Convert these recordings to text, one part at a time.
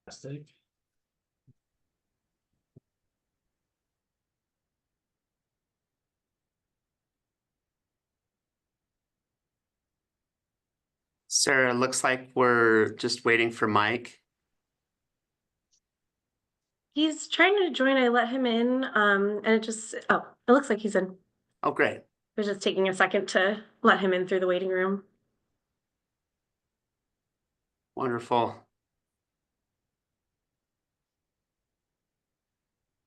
Fantastic. Sarah, looks like we're just waiting for Mike. He's trying to join. I let him in, and it looks like he's in. Oh, great. It was just taking a second to let him in through the waiting room. Wonderful.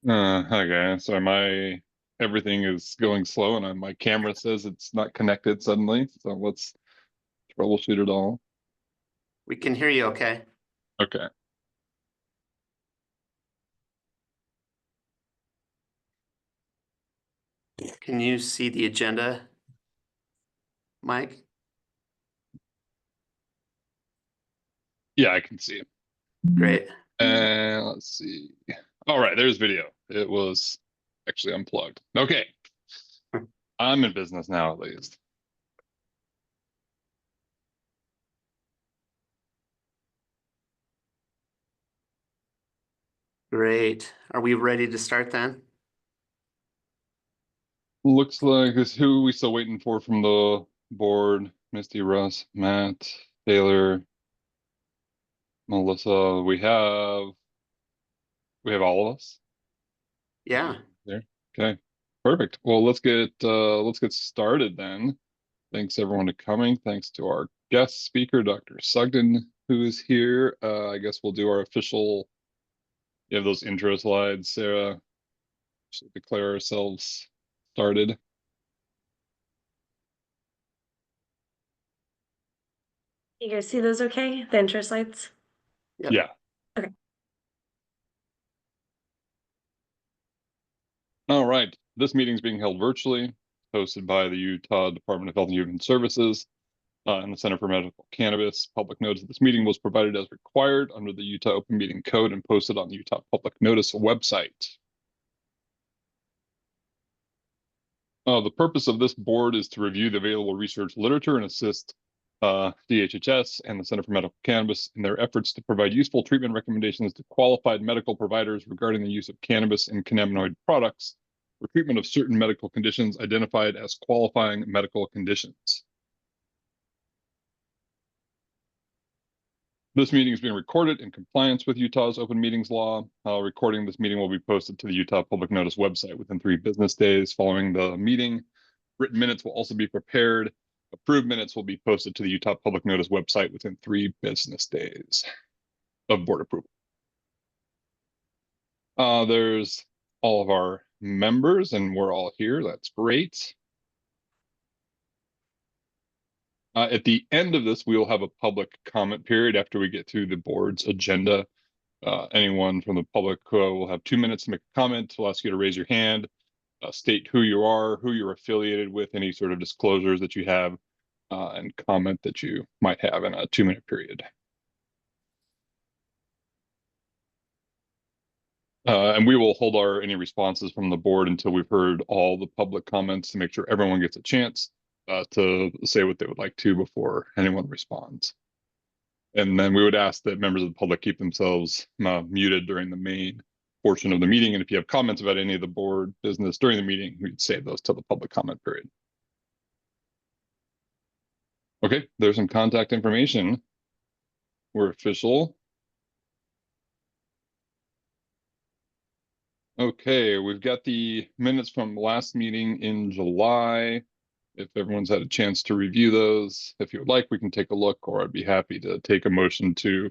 Hi guys. So everything is going slow and my camera says it's not connected suddenly. So let's troubleshoot it all. We can hear you okay. Okay. Can you see the agenda, Mike? Yeah, I can see it. Great. And let's see. All right, there's video. It was actually unplugged. Okay. I'm in business now, at least. Great. Are we ready to start then? Looks like this who we still waiting for from the board. Misty, Russ, Matt, Taylor, Melissa. We have all of us. Yeah. There. Okay. Perfect. Well, let's get started then. Thanks everyone for coming. Thanks to our guest speaker, Dr. Sugden, who is here. I guess we'll do our official. You have those intro slides, Sarah. Should declare ourselves started. You guys see those okay? The intro slides? Yep. Yeah. Okay. All right. This meeting is being held virtually, hosted by the Utah Department of Health and Human Services and the Center for Medical Cannabis. Public notice of this meeting was provided as required under the Utah Open Meeting Code and posted on the Utah Public Notice website. The purpose of this board is to review the available research literature and assist DHHS and the Center for Medical Cannabis in their efforts to provide useful treatment recommendations to qualified medical providers regarding the use of cannabis and cannabinoid products for treatment of certain medical conditions identified as qualifying medical conditions. This meeting is being recorded in compliance with Utah's open meetings law. Recording this meeting will be posted to the Utah Public Notice website within 3 business days following the meeting. Written minutes will also be prepared. Approved minutes will be posted to the Utah Public Notice website within 3 business days of board approval. There's all of our members and we're all here. That's great. At the end of this, we will have a public comment period after we get through the board's agenda. Anyone from the public will have 2 minutes to make a comment. We'll ask you to raise your hand, state who you are, who you're affiliated with, any sort of disclosures that you have, and comment that you might have in a 2-minute period. And we will hold any responses from the board until we've heard all the public comments to make sure everyone gets a chance to say what they would like to before anyone responds. And then we would ask that members of the public keep themselves muted during the main portion of the meeting. And if you have comments about any of the board business during the meeting, we'd save those till the public comment period. Okay, there's some contact information. We're official. Okay, we've got the minutes from last meeting in July. If everyone's had a chance to review those, if you would like, we can take a look, or I'd be happy to take a motion to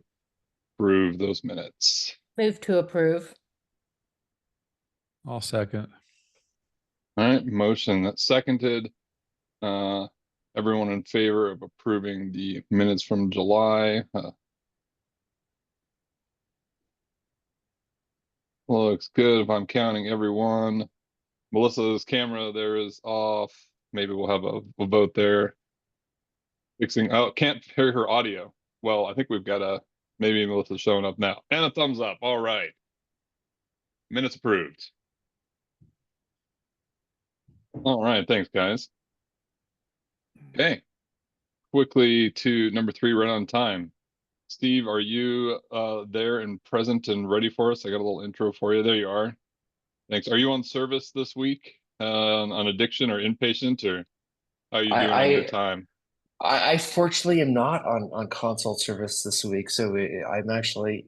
approve those minutes. Move to approve. I'll second. All right, motion that's seconded. Everyone in favor of approving the minutes from July? Looks good if I'm counting everyone. Melissa's camera there is off. Maybe we'll have a vote there. Fixing, oh, can't hear her audio. Well, I think we've got maybe Melissa's showing up now. And a thumbs up, all right. Minutes approved. All right, thanks guys. Okay, quickly to number 3, right on time. Steve, are you there and present and ready for us? I got a little intro for you. There you are. Thanks. Are you on service this week on addiction or inpatient, or how are you doing on your I time? I fortunately am not on consult service this week, so I'm actually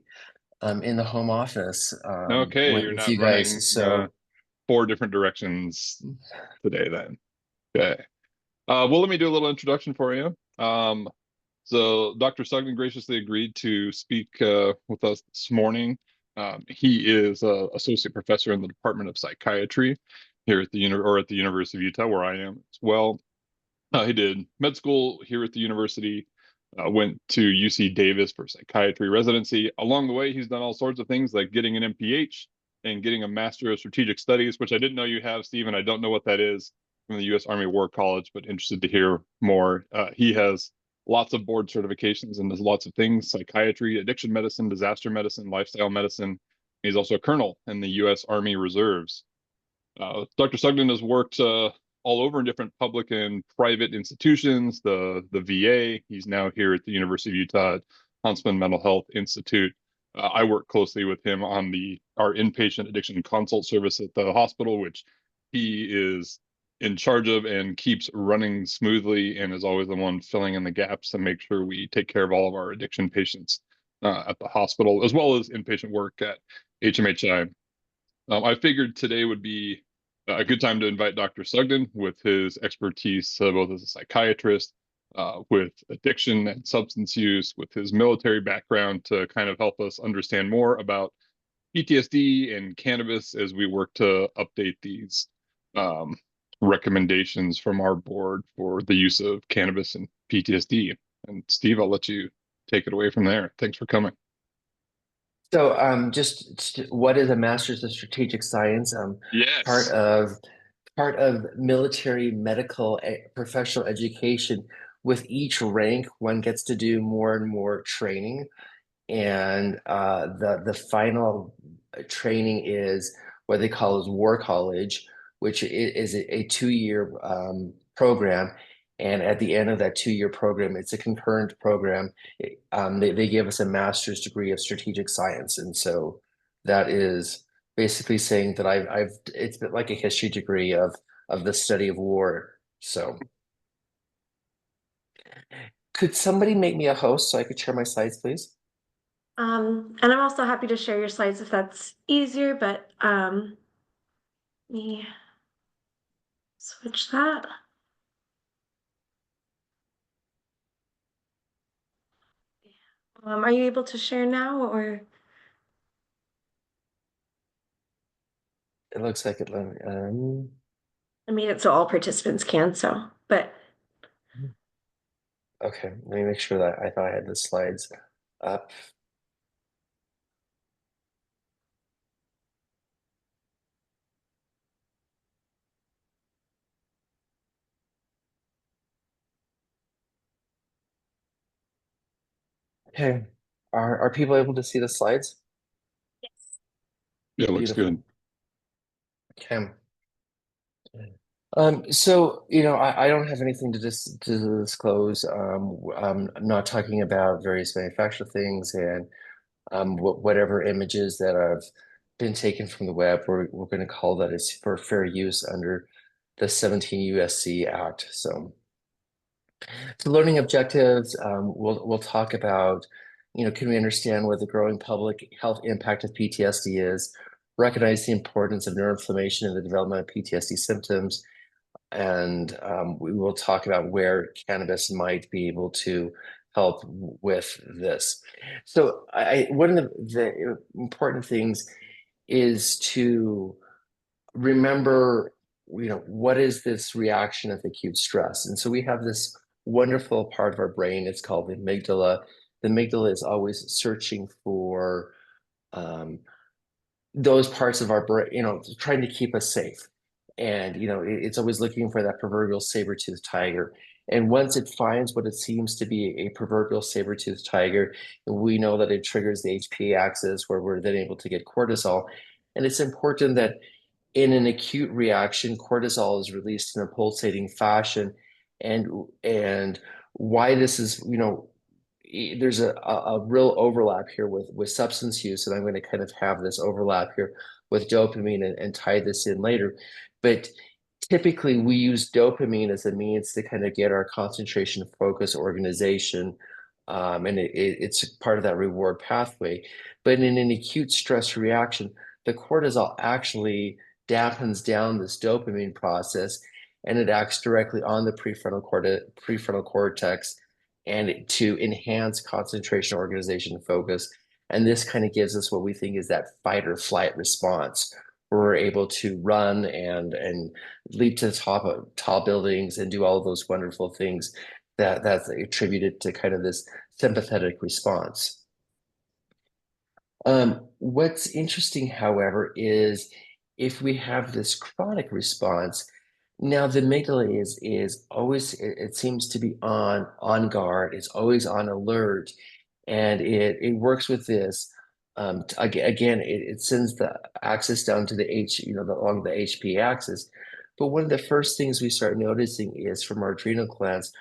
in the home office Okay, you're with not you guys. running So four different directions today then. Okay. Well, let me do a little introduction for you. So Dr. Sugden graciously agreed to speak with us this morning. He is an associate professor in the Department of Psychiatry here at the University of Utah, where I am as well. He did med school here at the university, went to UC Davis for psychiatry residency. Along the way, he's done all sorts of things like getting an MPH and getting a Master of Strategic Studies, which I didn't know you have, Stephen. I don't know what that is from the U.S. Army War College, but interested to hear more. He has lots of board certifications and does lots of things: psychiatry, addiction medicine, disaster medicine, lifestyle medicine. He's also a colonel in the U.S. Army Reserves. Dr. Sugden has worked all over in different public and private institutions, the VA. He's now here at the University of Utah at Huntsman Mental Health Institute. I work closely with him on our inpatient addiction consult service at the hospital, which he is in charge of and keeps running smoothly, and is always the one filling in the gaps to make sure we take care of all of our addiction patients at the hospital, as well as inpatient work at HMHI. I figured today would be a good time to invite Dr. Sugden with his expertise, both as a psychiatrist, with addiction and substance use, with his military background, to kind of help us understand more about PTSD and cannabis as we work to update these um, recommendations from our board for the use of cannabis and PTSD. And Steve, I'll let you take it away from there. Thanks for coming. so just what is a Master's of Strategic Science? Part Yes. of part of military medical professional education. With each rank, one gets to do more and more training. And the final training is what they call as War College, which is a 2 year program. And at the end of that 2 year program, it's a concurrent program. They give us a master's degree of strategic science, and so that is basically saying that I've it's been like a history degree of the study of war. So could somebody make me a host so I could share my slides, please? And I'm also happy to share your slides if that's easier, but let me switch that. Are you able to share now, or It looks like it. I made it so all participants can, so, but Okay, let me make sure that I thought I had the slides up. Okay, are people able to see the slides? yes. Yeah, looks Beautiful. good. Okay. So I don't have anything to disclose. I'm not talking about various manufacturer things and whatever images that have been taken from the web. We're going to call that as for fair use under the 17 USC Act. So learning objectives, we'll talk about, can we understand what the growing public health impact of PTSD is, recognize the importance of neuroinflammation in the development of PTSD symptoms, and we will talk about where cannabis might be able to help with this. So one of the important things is to remember, what is this reaction of acute stress? And so we have this wonderful part of our brain. It's called the amygdala. The amygdala is always searching for um, those parts of our brain, trying to keep us safe. And, it's always looking for that proverbial saber-toothed tiger. And once it finds what it seems to be a proverbial saber-toothed tiger, we know that it triggers the HPA axis where we're then able to get cortisol. And it's important that in an acute reaction, cortisol is released in a pulsating fashion. And why this is, there's a real overlap here with substance use, and I'm going to kind of have this overlap here with dopamine and tie this in later. But typically, we use dopamine as a means to kind of get our concentration, focus, organization, and it's part of that reward pathway. But in an acute stress reaction, the cortisol actually dampens down this dopamine process, and it acts directly on the prefrontal cortex and to enhance concentration, organization, and focus. And this kind of gives us what we think is that fight or flight response, where we're able to run and leap to the top of tall buildings and do all of those wonderful things that's attributed to kind of this sympathetic response. What's interesting, however, is if we have this chronic response, now the amygdala is always, it seems to be on guard, it's always on alert, and it works with this. Again, it sends the axis down to the along the HP axis. But one of the first things we start noticing is from our adrenal glands,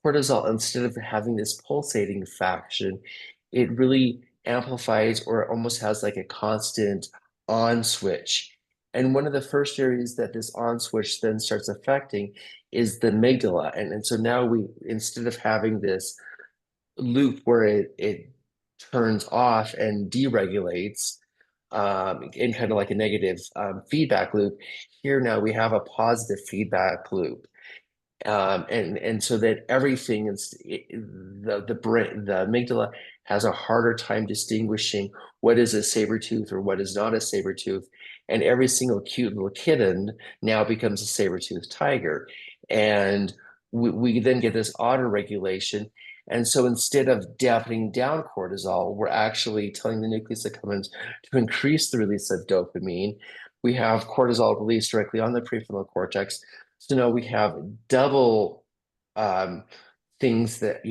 cortisol, instead of having this pulsating faction, it really amplifies or almost has like a constant on switch. And one of the first areas that this on switch then starts affecting is the amygdala. And so now we, instead of having this loop where it turns off and deregulates in kind of like a negative feedback loop, here now we have a positive feedback loop. And so that everything is the brain, the amygdala has a harder time distinguishing what is a saber tooth or what is not a saber tooth, and every single cute little kitten now becomes a saber tooth tiger, and we then get this auto regulation. And so instead of dampening down cortisol, we're actually telling the nucleus accumbens to increase the release of dopamine. We have cortisol released directly on the prefrontal cortex. So now we have double things that,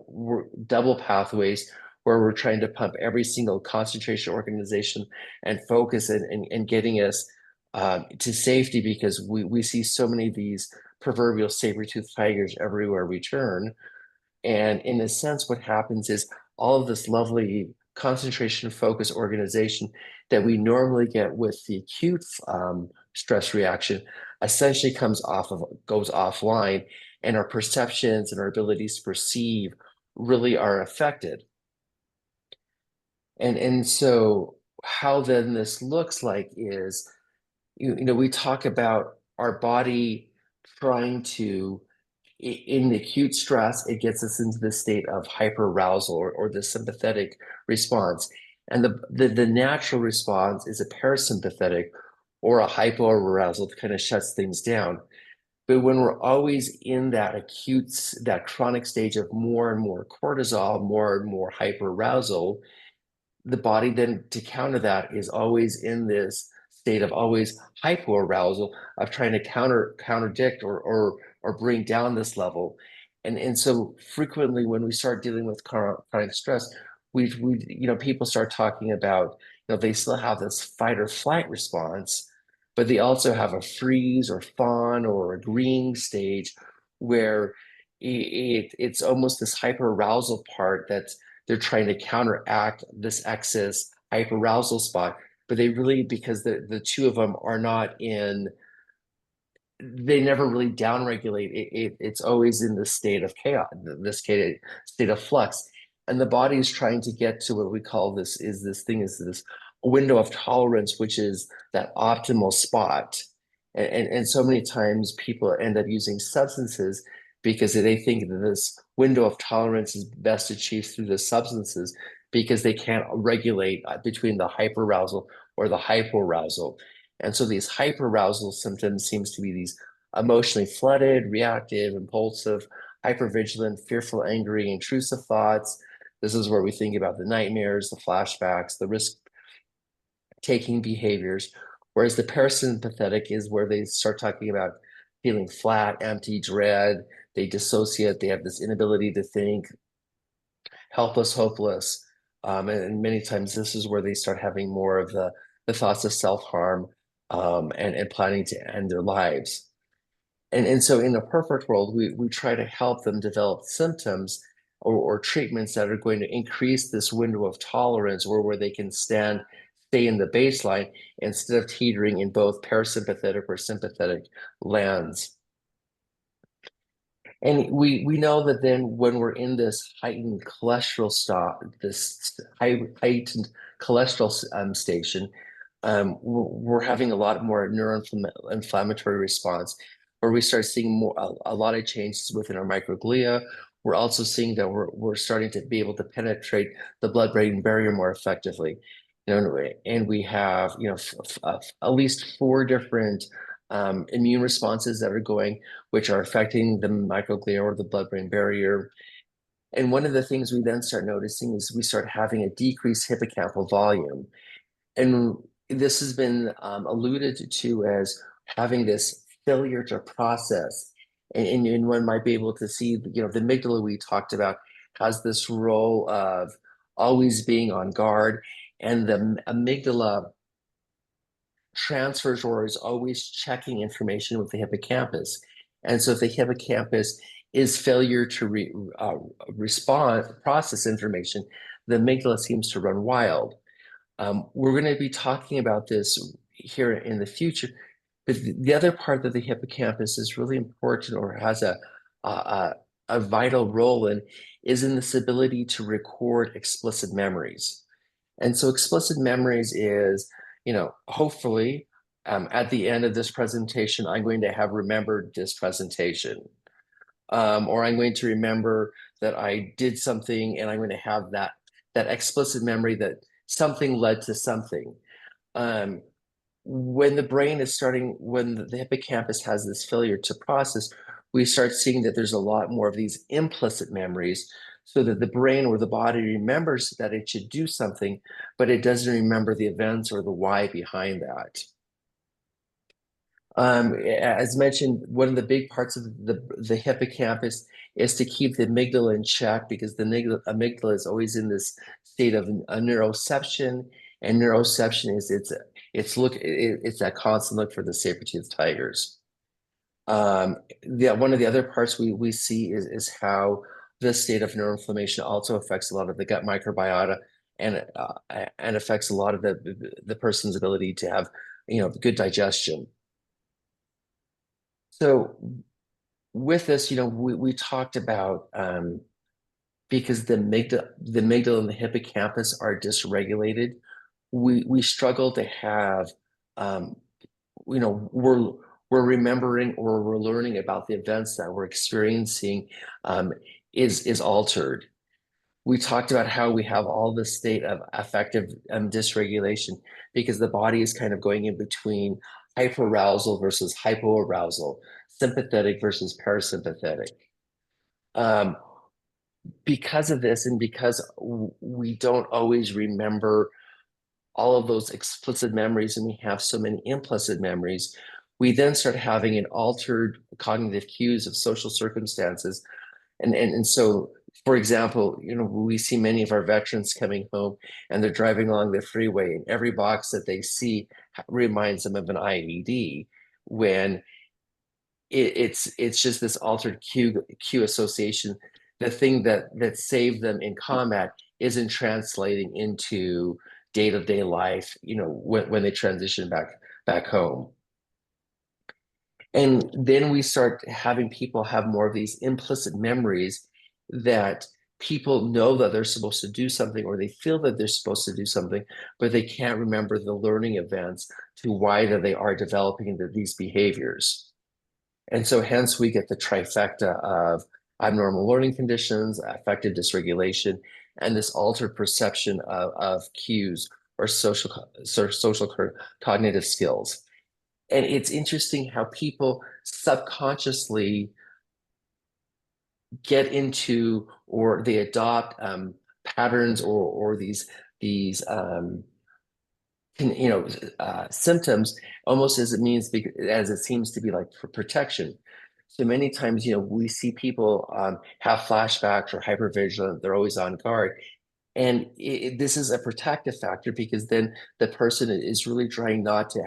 we're double pathways where we're trying to pump every single concentration, organization, and focus and getting us to safety, because we see so many of these proverbial saber-toothed tigers everywhere we turn. And in a sense, what happens is all of this lovely concentration, focus, organization that we normally get with the acute stress reaction essentially goes offline, and our perceptions and our abilities to perceive really are affected. And so how then this looks like is, we talk about our body trying to, in the acute stress, it gets us into the state of hyperarousal or the sympathetic response. And the natural response is a parasympathetic or a hypoarousal that kind of shuts things down. But when we're always in that chronic stage of more and more cortisol, more and more hyperarousal, the body then, to counter that, is always in this state of always hypoarousal, of trying to contradict or bring down this level. And so frequently when we start dealing with chronic stress, we people start talking about, they still have this fight or flight response, but they also have a freeze or fawn or agreeing stage where it's almost this hyperarousal part that's they're trying to counteract this excess hyperarousal spot, but they really, because the two of them are not in, they never really downregulate. It's always in this state of chaos, this state of flux, and the body is trying to get to what we call this window of tolerance, which is that optimal spot. And so many times people end up using substances because they think that this window of tolerance is best achieved through the substances, because they can't regulate between the hyperarousal or the hypoarousal. And so these hyperarousal symptoms seems to be these emotionally flooded, reactive, impulsive, hypervigilant, fearful, angry, intrusive thoughts. This is where we think about the nightmares, the flashbacks, the risk-taking behaviors. Whereas the parasympathetic is where they start talking about feeling flat, empty, dread. They dissociate. They have this inability to think, helpless, hopeless. And many times this is where they start having more of the thoughts of self-harm and planning to end their lives. And so in a perfect world, we try to help them develop symptoms or treatments that are going to increase this window of tolerance where they can stay in the baseline instead of teetering in both parasympathetic or sympathetic lands. And we know that then when we're in this heightened cholesterol this heightened cholesterol station, we're having a lot more neuroinflammatory response, where we start seeing a lot of changes within our microglia. We're also seeing that we're starting to be able to penetrate the blood-brain barrier more effectively. And we have at least 4 different immune responses that are going, which are affecting the microglia or the blood-brain barrier. And one of the things we then start noticing is we start having a decreased hippocampal volume. And this has been alluded to as having this failure to process. And one might be able to see, the amygdala we talked about has this role of always being on guard, and the amygdala transfers or is always checking information with the hippocampus. And so if the hippocampus is failure to process information, the amygdala seems to run wild. We're going to be talking about this here in the future, but the other part that the hippocampus is really important or has a vital role in is in this ability to record explicit memories. And so explicit memories is, hopefully at the end of this presentation, I'm going to have remembered this presentation. Or I'm going to remember that I did something, and I'm going to have that explicit memory that something led to something. When the hippocampus has this failure to process, we start seeing that there's a lot more of these implicit memories, so that the brain or the body remembers that it should do something, but it doesn't remember the events or the why behind that. As mentioned, one of the big parts of the hippocampus is to keep the amygdala in check, because the amygdala is always in this state of a neuroception, and neuroception is it's that constant look for the saber-toothed tigers. One of the other parts we see is how this state of neuroinflammation also affects a lot of the gut microbiota, and affects a lot of the person's ability to have good digestion. So with this, we talked about because the amygdala and the hippocampus are dysregulated, we struggle to have we're remembering or we're learning about the events that we're experiencing is altered. We talked about how we have all this state of affective dysregulation, because the body is kind of going in between hyperarousal versus hypoarousal, sympathetic versus parasympathetic. Because of this, and because we don't always remember all of those explicit memories, and we have so many implicit memories, we then start having an altered cognitive cues of social circumstances. And so, for example, we see many of our veterans coming home, and they're driving along the freeway, and every box that they see reminds them of an IED, when it's just this altered cue association. The thing that saved them in combat isn't translating into day-to-day life, when they transition back home. And then we start having people have more of these implicit memories, that people know that they're supposed to do something, or they feel that they're supposed to do something, but they can't remember the learning events to why that they are developing these behaviors. And so hence we get the trifecta of abnormal learning conditions, affective dysregulation, and this altered perception of cues or social cognitive skills. And it's interesting how people subconsciously get into, or they adopt patterns or these symptoms, almost as it seems to be like for protection. So many times, we see people have flashbacks or hypervigilant. They're always on guard. And this is a protective factor, because then the person is really trying not to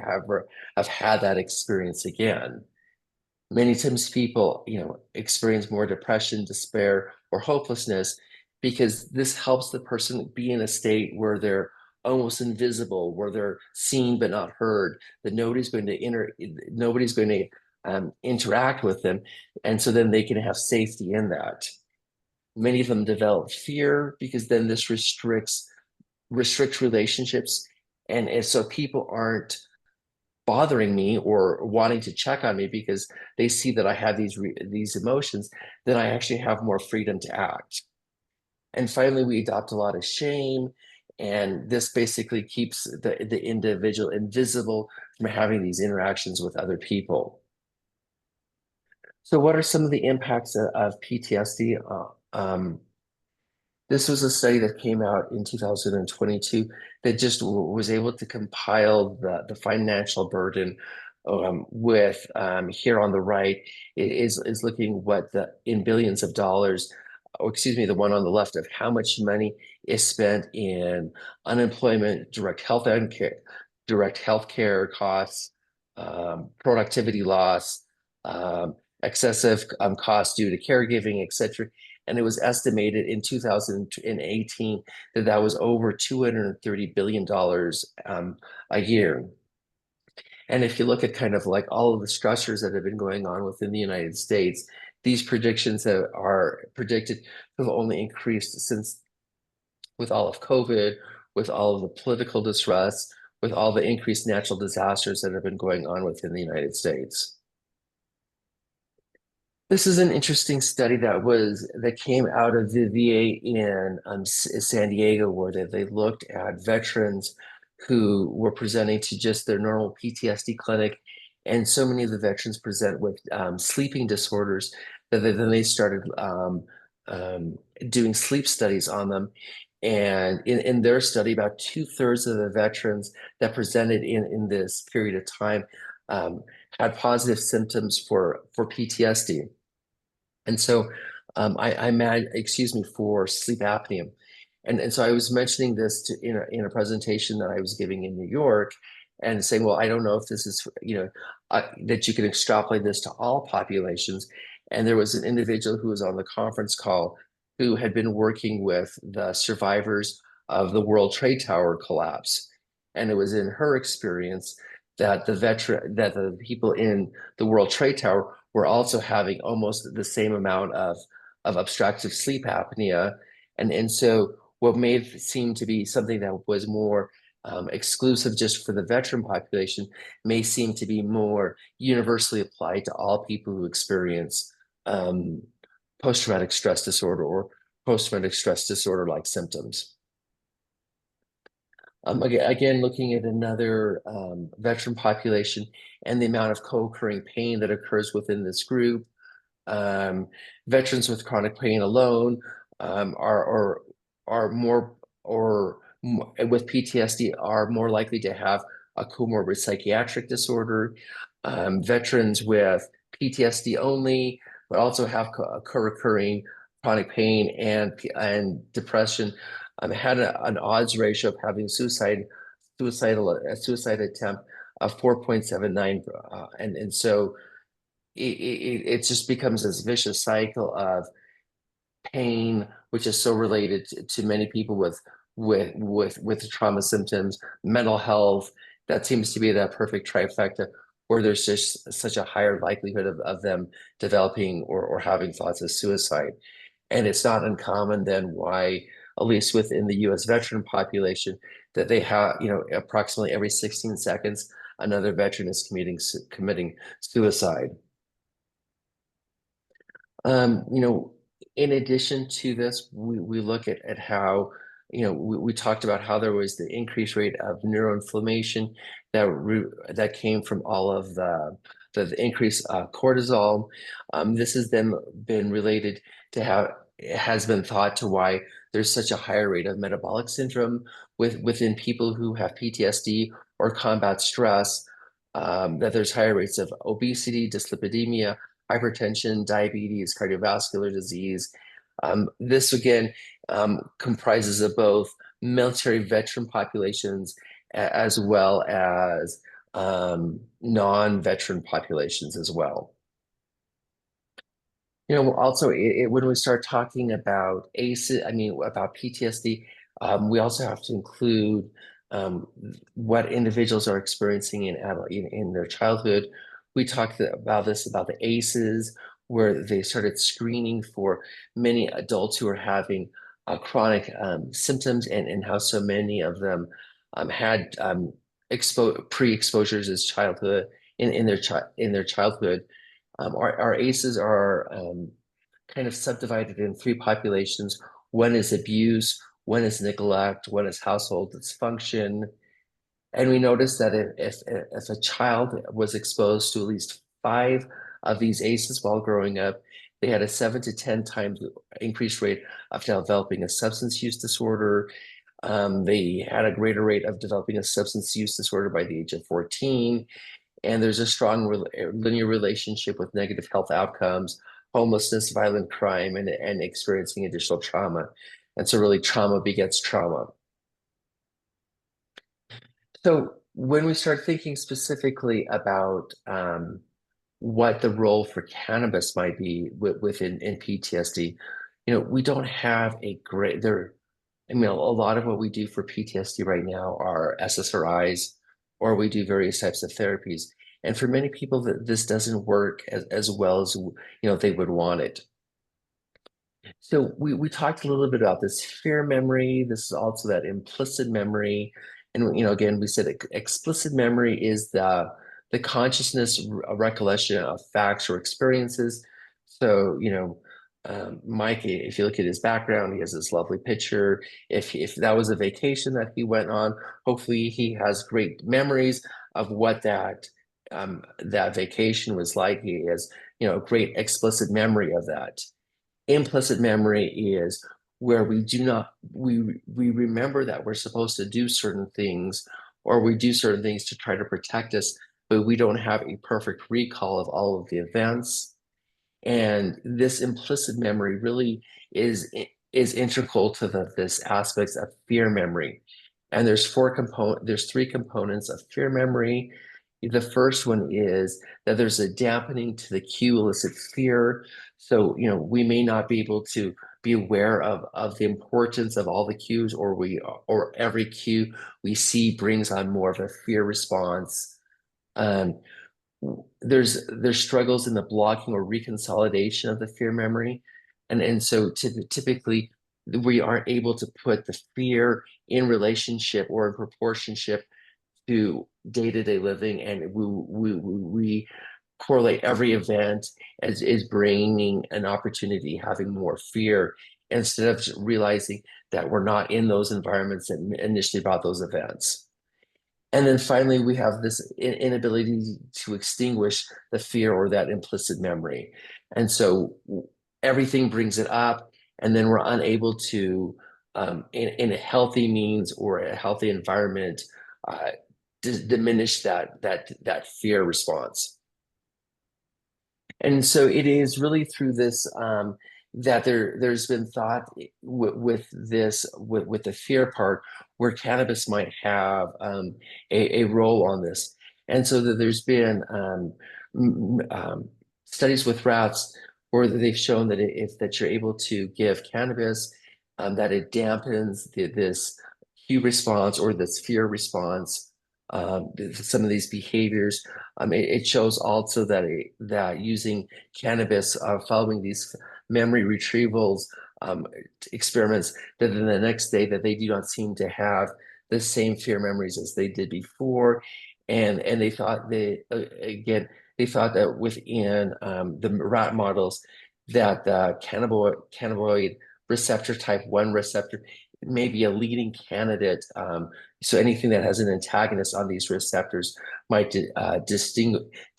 have had that experience again. Many times people, experience more depression, despair, or hopelessness, because this helps the person be in a state where they're almost invisible, where they're seen but not heard, that nobody's going to interact with them, and so then they can have safety in that. Many of them develop fear because then this restricts relationships, and so people aren't bothering me or wanting to check on me because they see that I have these emotions, then I actually have more freedom to act. And finally, we adopt a lot of shame, and this basically keeps the individual invisible from having these interactions with other people. So what are some of the impacts of PTSD? This was a study that came out in 2022 that just was able to compile the financial burden with here on the right is looking what the in billions of dollars, or excuse me, the one on the left of how much money is spent in unemployment, direct health care costs, productivity loss, excessive costs due to caregiving, etc. And it was estimated in 2018 that that was over $230 billion a year. And if you look at kind of like all of the stressors that have been going on within the United States, these predictions are predicted to have only increased since, with all of COVID, with all of the political distress, with all the increased natural disasters that have been going on within the United States. This is an interesting study that came out of the VA in San Diego, where they looked at veterans who were presenting to just their normal PTSD clinic, and so many of the veterans present with sleeping disorders that then they started doing sleep studies on them. And in their study, about 2/3 of the veterans that presented in this period of time had positive symptoms for PTSD. And so excuse me, for sleep apnea. And so I was mentioning this in a presentation that I was giving in New York and saying, well, I don't know if this is, that you can extrapolate this to all populations. And there was an individual who was on the conference call who had been working with the survivors of the World Trade Tower collapse. And it was in her experience that the people in the World Trade Tower were also having almost the same amount of obstructive sleep apnea. And so what may seem to be something that was more exclusive just for the veteran population may seem to be more universally applied to all people who experience post-traumatic stress disorder or post-traumatic stress disorder-like symptoms. Again, looking at another veteran population and the amount of co-occurring pain that occurs within this group. Veterans with chronic pain alone are more, or with PTSD are more likely to have a comorbid psychiatric disorder. Veterans with PTSD only, but also have co-occurring chronic pain and depression, had an odds ratio of having suicide attempt of 4.79, and so it just becomes this vicious cycle of pain, which is so related to many people with trauma symptoms, mental health. That seems to be that perfect trifecta where there's just such a higher likelihood of them developing or having thoughts of suicide. And it's not uncommon then why, at least within the US veteran population, that they have, approximately every 16 seconds, another veteran is committing suicide. In addition to this, we look at how, we talked about how there was the increased rate of neuroinflammation that came from all of the increased cortisol. This has then been related to how it has been thought to why there's such a higher rate of metabolic syndrome within people who have PTSD or combat stress, that there's higher rates of obesity, dyslipidemia, hypertension, diabetes, cardiovascular disease. This again comprises of both military veteran populations as well as non-veteran populations as well. Also when we start talking about ACE, I mean about PTSD, we also have to include what individuals are experiencing in their childhood. We talked about this about the ACEs, where they started screening for many adults who are having chronic symptoms, and how so many of them had pre-exposures as childhood in their childhood. Our ACEs are kind of subdivided in three populations. One is abuse, one is neglect, one is household dysfunction. And we noticed that if a child was exposed to at least five of these ACEs while growing up, they had a 7 to 10 times increased rate of developing a substance use disorder. They had a greater rate of developing a substance use disorder by the age of 14. And there's a strong linear relationship with negative health outcomes, homelessness, violent crime, and experiencing additional trauma. And so really trauma begets trauma. So when we start thinking specifically about what the role for cannabis might be within in PTSD, we don't have a great there. I mean, a lot of what we do for PTSD right now are SSRIs, or we do various types of therapies. And for many people, this doesn't work as well as they would want it. So we talked a little bit about this fear memory. This is also that implicit memory. And again, we said explicit memory is the consciousness recollection of facts or experiences. So, Mike, if you look at his background, he has this lovely picture. If that was a vacation that he went on, hopefully he has great memories of what that vacation was like. He has, great explicit memory of that. Implicit memory is where we remember that we're supposed to do certain things, or we do certain things to try to protect us, but we don't have a perfect recall of all of the events. And this implicit memory really is integral to this aspects of fear memory. And there's three components of fear memory. The first one is that there's a dampening to the cue elicit fear. So, we may not be able to be aware of the importance of all the cues, or every cue we see brings on more of a fear response. Um, there's struggles in the blocking or reconsolidation of the fear memory, and so typically we aren't able to put the fear in relationship or in proportionship to day-to-day living, and we correlate every event as is bringing an opportunity, having more fear, instead of just realizing that we're not in those environments that initially brought those events. And then finally, we have this inability to extinguish the fear or that implicit memory. And so everything brings it up, and then we're unable to, in a healthy means or a healthy environment, diminish that fear response. And so it is really through this that there's been thought with the fear part, where cannabis might have a role on this. And so that there's been studies with rats where they've shown that that you're able to give cannabis, that it dampens this cue response or this fear response, some of these behaviors. It shows also that using cannabis, following these memory retrievals experiments, that then the next day that they do not seem to have the same fear memories as they did before, and they thought they thought that within the rat models that the cannabinoid receptor type 1 receptor may be a leading candidate. So anything that has an antagonist on these receptors might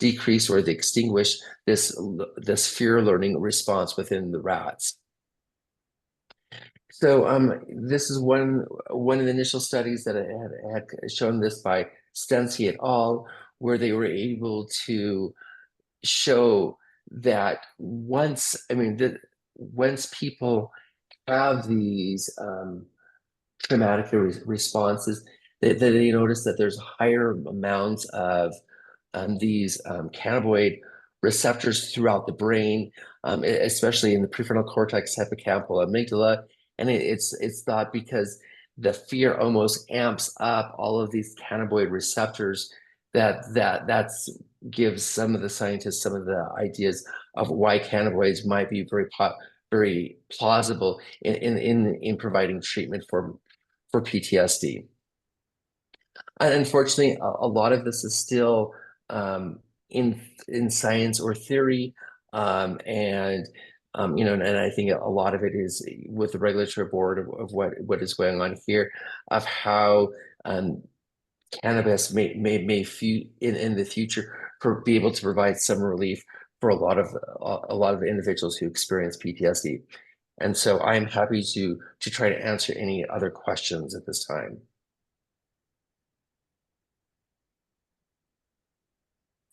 decrease or extinguish this fear learning response within the rats. So this is one of the initial studies that had shown this by Stency et al., where they were able to show that once people have these traumatic responses, that they notice that there's higher amounts of these cannabinoid receptors throughout the brain, especially in the prefrontal cortex, hippocampal, amygdala. And it's thought because the fear almost amps up all of these cannabinoid receptors that's gives some of the scientists some of the ideas of why cannabinoids might be very plausible in providing treatment for PTSD. And unfortunately, a lot of this is still in science or theory, and and I think a lot of it is with the regulatory board of what is going on here, of how cannabis may in the future be able to provide some relief for a lot of individuals who experience PTSD. And so I'm happy to try to answer any other questions at this time.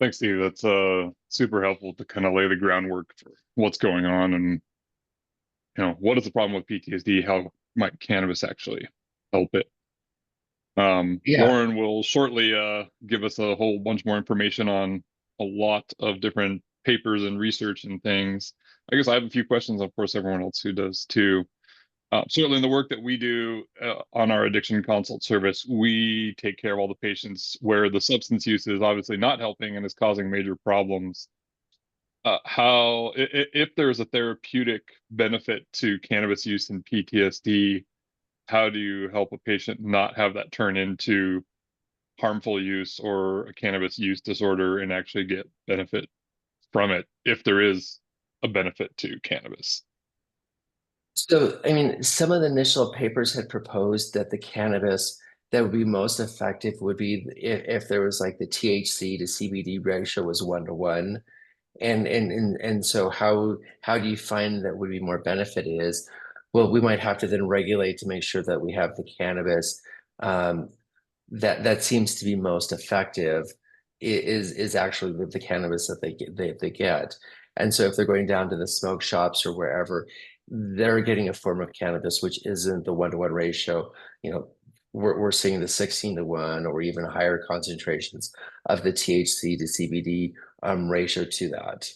Thanks, Steve. That's super helpful to kind of lay the groundwork for what's going on and what is the problem with PTSD? How might cannabis actually help it? Yeah. Lauren will shortly give us a whole bunch more information on a lot of different papers and research and things. I guess I have a few questions, of course, everyone else who does too. Certainly in the work that we do on our addiction consult service, we take care of all the patients where the substance use is obviously not helping and is causing major problems. If there's a therapeutic benefit to cannabis use in PTSD, how do you help a patient not have that turn into harmful use or a cannabis use disorder and actually get benefit from it if there is a benefit to cannabis? So, I mean, some of the initial papers had proposed that the cannabis that would be most effective would be if there was like the THC to CBD ratio was 1 to 1. And so how do you find that would be more benefit is, well, we might have to then regulate to make sure that we have the cannabis um, that seems to be most effective is actually the cannabis that they get. And so if they're going down to the smoke shops or wherever, they're getting a form of cannabis which isn't the 1 to 1 ratio. We're seeing the 16 to 1 or even higher concentrations of the THC to CBD ratio to that.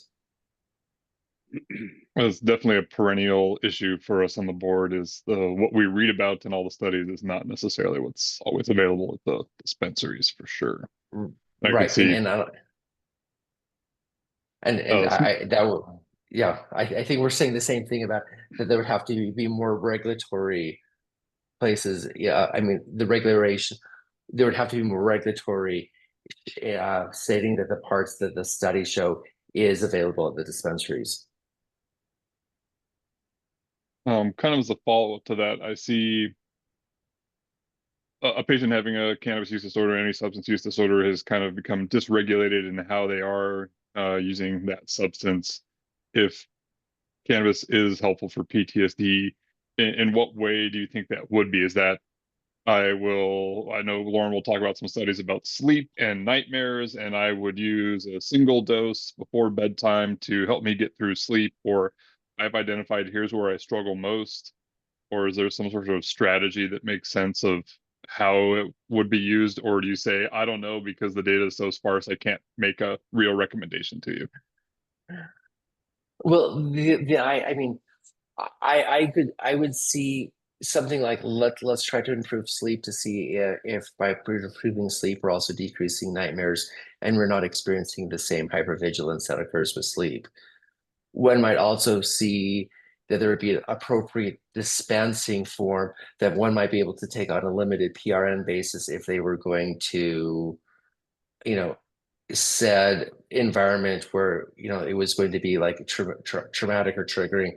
It's definitely a perennial issue for us on the board is what we read about in all the studies is not necessarily what's always available at the dispensaries for sure. I could Right. see. I think we're saying the same thing about that there would have to be more regulatory places. Yeah, I mean there would have to be more regulatory stating that the parts that the study show is available at the dispensaries. Kind of as a follow-up to that, I see a patient having a cannabis use disorder, any substance use disorder has kind of become dysregulated in how they are using that substance. If cannabis is helpful for PTSD, in what way do you think that would be? Is that I know Lauren will talk about some studies about sleep and nightmares, and I would use a single dose before bedtime to help me get through sleep, or I've identified here's where I struggle most, or is there some sort of strategy that makes sense of how it would be used, or do you say, I don't know because the data is so sparse, I can't make a real recommendation to you? Well, I mean, I would see something like let's try to improve sleep to see if by improving sleep we're also decreasing nightmares and we're not experiencing the same hypervigilance that occurs with sleep. One might also see that there would be an appropriate dispensing form that one might be able to take on a limited PRN basis if they were going to, you know, said environment where it was going to be like traumatic or triggering,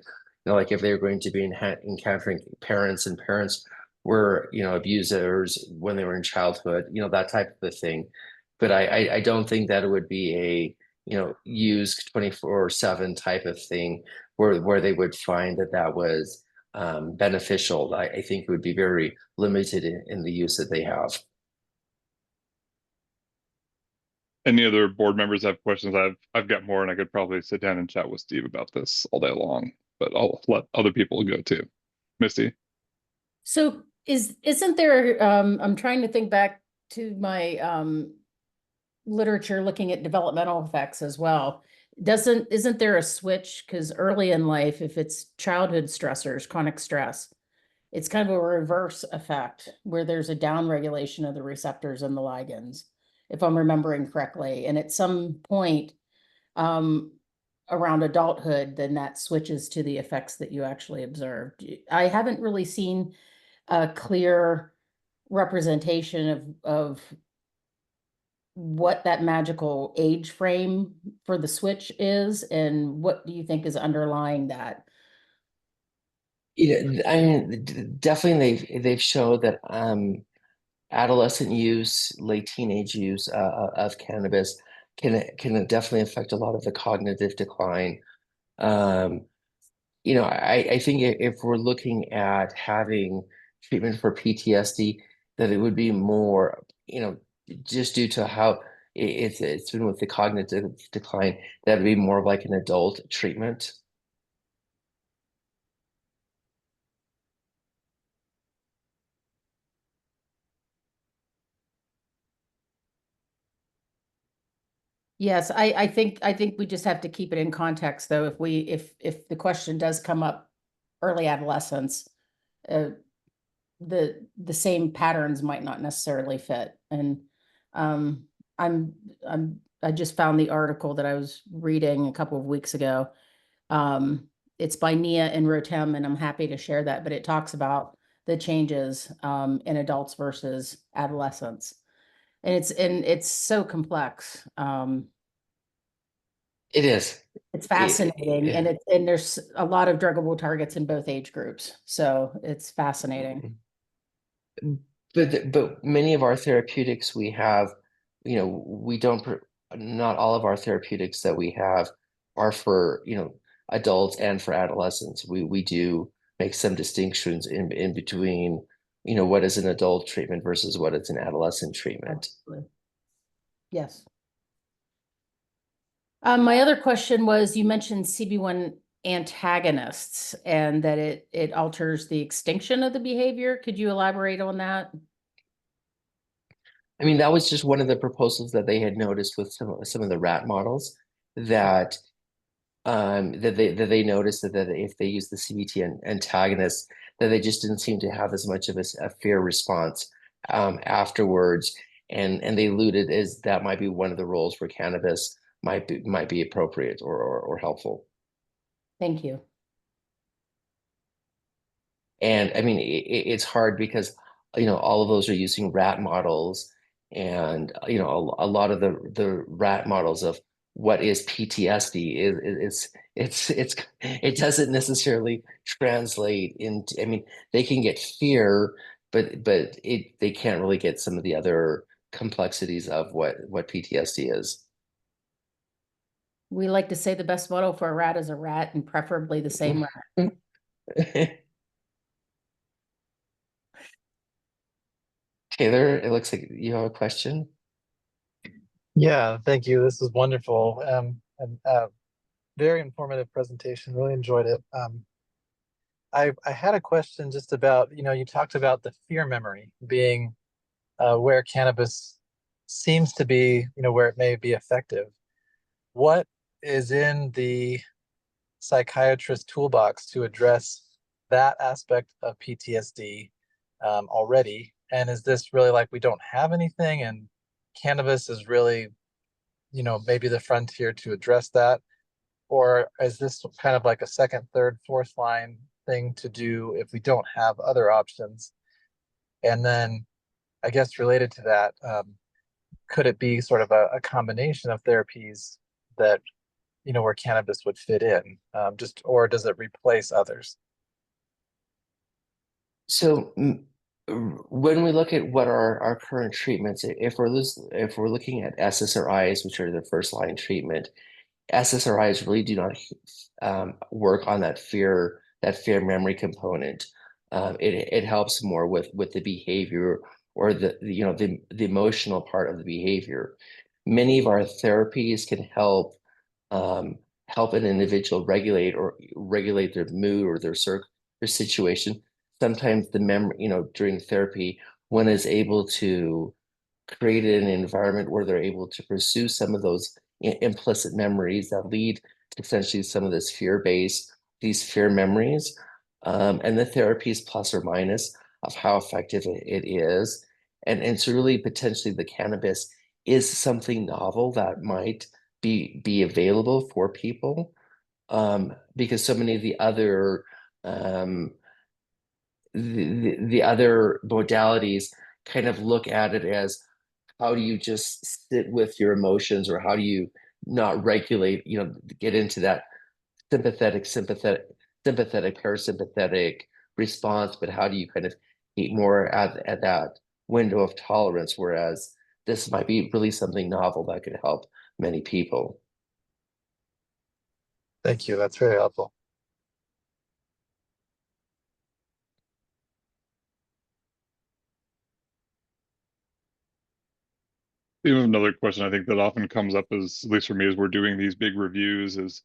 like if they were going to be encountering parents and parents were abusers when they were in childhood, that type of a thing. But I don't think that it would be a used 24/7 type of thing where they would find that was beneficial. I think it would be very limited in the use that they have. Any other board members have questions? I've got more, and I could probably sit down and chat with Steve about this all day long, but I'll let other people go too. Misty? So isn't there, I'm trying to think back to my literature looking at developmental effects as well. isn't there a switch? Because early in life, if it's childhood stressors, chronic stress, it's kind of a reverse effect where there's a downregulation of the receptors and the ligands, if I'm remembering correctly. And at some point, um, around adulthood, then that switches to the effects that you actually observed. I haven't really seen a clear representation of what that magical age frame for the switch is, and what do you think is underlying that? I mean, definitely they've showed that adolescent use, late teenage use of cannabis can definitely affect a lot of the cognitive decline. Um, I think if we're looking at having treatment for PTSD, that it would be more, just due to how it's been with the cognitive decline, that would be more of like an adult treatment. Yes, I think we just have to keep it in context, though. If the question does come up, early adolescence, uh, the same patterns might not necessarily fit. And um, I just found the article that I was reading a couple of weeks ago. It's by Nia and Rotem, and I'm happy to share that. But it talks about the changes in adults versus adolescents, and it's so complex. It is. It's fascinating, and there's a lot of druggable targets in both age groups, so it's fascinating. But many of our therapeutics we have, we don't not all of our therapeutics that we have are for, adults and for adolescents. We do make some distinctions in between, what is an adult treatment versus what is an adolescent treatment. Absolutely. Yes. My other question was, you mentioned CB1 antagonists and that it alters the extinction of the behavior. Could you elaborate on that? I mean, that was just one of the proposals that they had noticed with some of the rat models, that that they noticed that if they use the CBT antagonists, that they just didn't seem to have as much of a fear response afterwards, and they alluded as that might be one of the roles where cannabis might be appropriate or helpful. Thank you. And I mean, it's hard because, all of those are using rat models, and, a lot of the rat models of what is PTSD it doesn't necessarily translate into, I mean, they can get fear, but they can't really get some of the other complexities of what PTSD is. We like to say the best model for a rat is a rat, and preferably the same rat. Taylor, it looks like you have a question. Yeah, thank you. This is wonderful. And very informative presentation. Really enjoyed it. I had a question just about, you talked about the fear memory being where cannabis seems to be, where it may be effective. What is in the psychiatrist toolbox to address that aspect of PTSD already? And is this really like we don't have anything and cannabis is really, maybe the frontier to address that? Or is this kind of like a second, third, fourth line thing to do if we don't have other options? And then I guess related to that, could it be sort of a combination of therapies that, where cannabis would fit in, or does it replace others? So when we look at what are our current treatments, if we're looking at SSRIs, which are the first line treatment, SSRIs really do not work on that fear memory component. It helps more with the behavior, or the emotional part of the behavior. Many of our therapies can help an individual regulate their mood or their situation. Sometimes the memory, during therapy, one is able to create an environment where they're able to pursue some of those implicit memories that lead to essentially some of this these fear memories. And the therapy is plus or minus of how effective it is. And so really potentially the cannabis is something novel that might be available for people, because so many of the other the other modalities kind of look at it as how do you just sit with your emotions, or how do you not regulate, get into that sympathetic parasympathetic response, but how do you kind of eat more at that window of tolerance, whereas this might be really something novel that could help many people. Thank you. That's very helpful. Even another question I think that often comes up is, at least for me, as we're doing these big reviews, is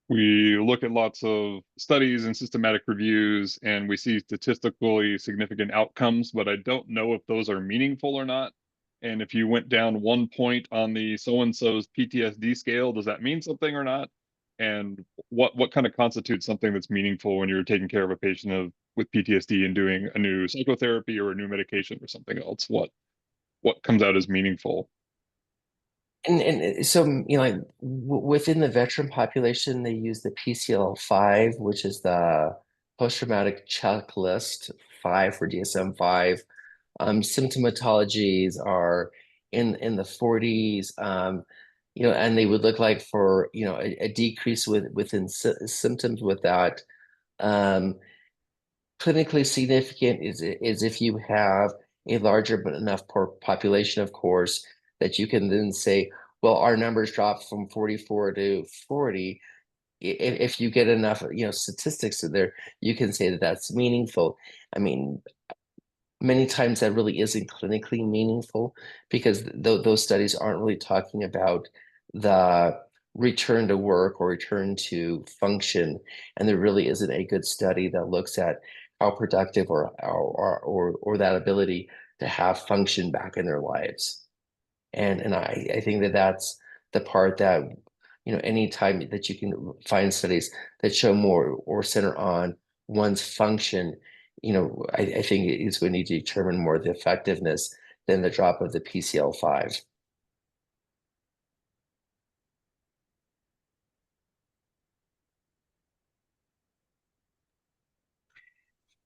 we look at lots of studies and systematic reviews and we see statistically significant outcomes, but I don't know if those are meaningful or not. And if you went down 1 point on the so-and-so's PTSD scale, does that mean something or not? And what kind of constitutes something that's meaningful when you're taking care of a patient with PTSD and doing a new psychotherapy or a new medication or something else? What comes out as meaningful? And so, like within the veteran population, they use the PCL-5, which is the post-traumatic checklist 5 for DSM-5. Symptomatologies are in the 40s, and they would look like for, a decrease within symptoms with that. Um, Clinically significant is if you have a larger but enough population, of course, that you can then say, well, our numbers dropped from 44 to 40. If you get enough, statistics in there, you can say that that's meaningful. I mean, many times that really isn't clinically meaningful, because those studies aren't really talking about the return to work or return to function, and there really isn't a good study that looks at how productive or that ability to have function back in their lives. And I think that that's the part that, anytime that you can find studies that show more or center on one's function, I think it's going to determine more the effectiveness than the drop of the PCL-5.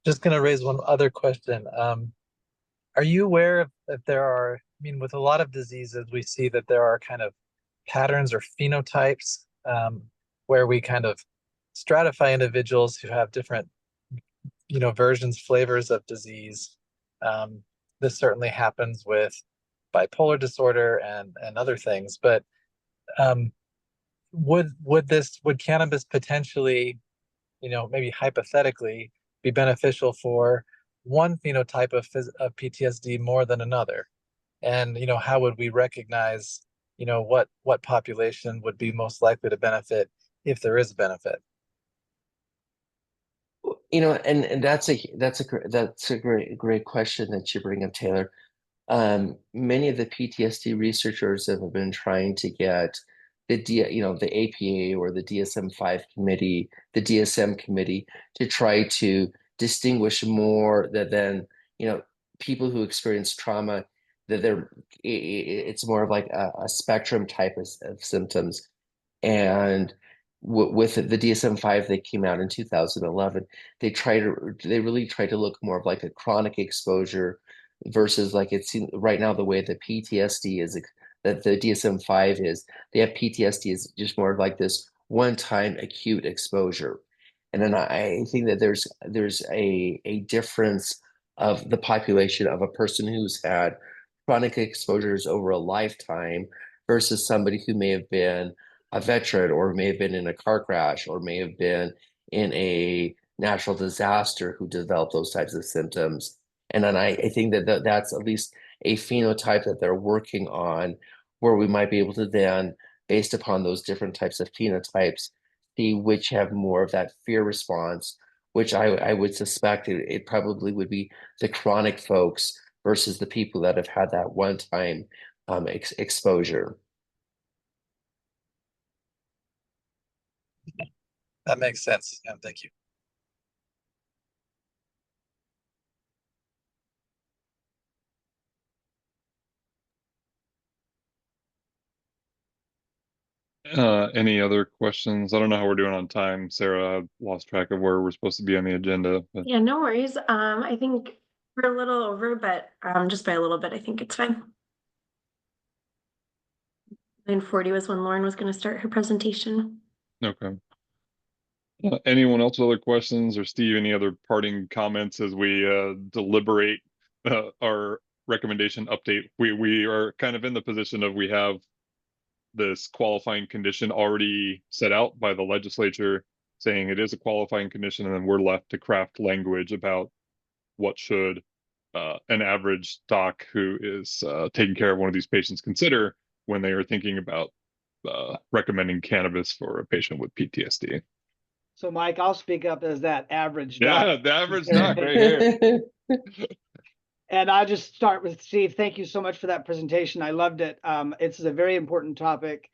Just going to raise one other question. Are you aware if there are, I mean, with a lot of diseases, we see that there are kind of patterns or phenotypes, where we kind of stratify individuals who have different, versions, flavors of disease. This certainly happens with bipolar disorder and other things, but um, would cannabis potentially, maybe hypothetically, be beneficial for one phenotype of PTSD more than another? And how would we recognize, what population would be most likely to benefit if there is a benefit? And that's a great question that you bring up, Taylor. Many of the PTSD researchers have been trying to get the APA or the DSM-5 committee, the DSM committee, to try to distinguish more than, people who experience trauma, that it's more of like a spectrum type of symptoms. And with the DSM-5 that came out in 2011, they really try to look more of like a chronic exposure versus, like, it seems right now the way the PTSD is, that the DSM-5 is, they have PTSD is just more of like this one-time acute exposure. And then I think that there's a difference of the population of a person who's had chronic exposures over a lifetime versus somebody who may have been a veteran, or may have been in a car crash, or may have been in a natural disaster, who developed those types of symptoms. And then I think that that's at least a phenotype that they're working on, where we might be able to then, based upon those different types of phenotypes, see which have more of that fear response, which I would suspect it probably would be the chronic folks versus the people that have had that one time exposure. That makes sense. Yeah, thank you. Any other questions? I don't know how we're doing on time, Sarah. I've lost track of where we're supposed to be on the agenda, but Yeah, no worries. I think we're a little over, but just by a little bit, I think it's fine. 9:40 was when Lauren was going to start her presentation. okay. Anyone else with other questions, or Steve, any other parting comments as we deliberate our recommendation update? We are kind of in the position of we have this qualifying condition already set out by the legislature saying it is a qualifying condition, and then we're left to craft language about what should an average doc who is taking care of one of these patients consider when they are thinking about recommending cannabis for a patient with PTSD. So Mike, I'll speak up as that average Yeah, doc. the average doc right here. And I'll just start with Steve. Thank you so much for that presentation. I loved it. It's a very important topic.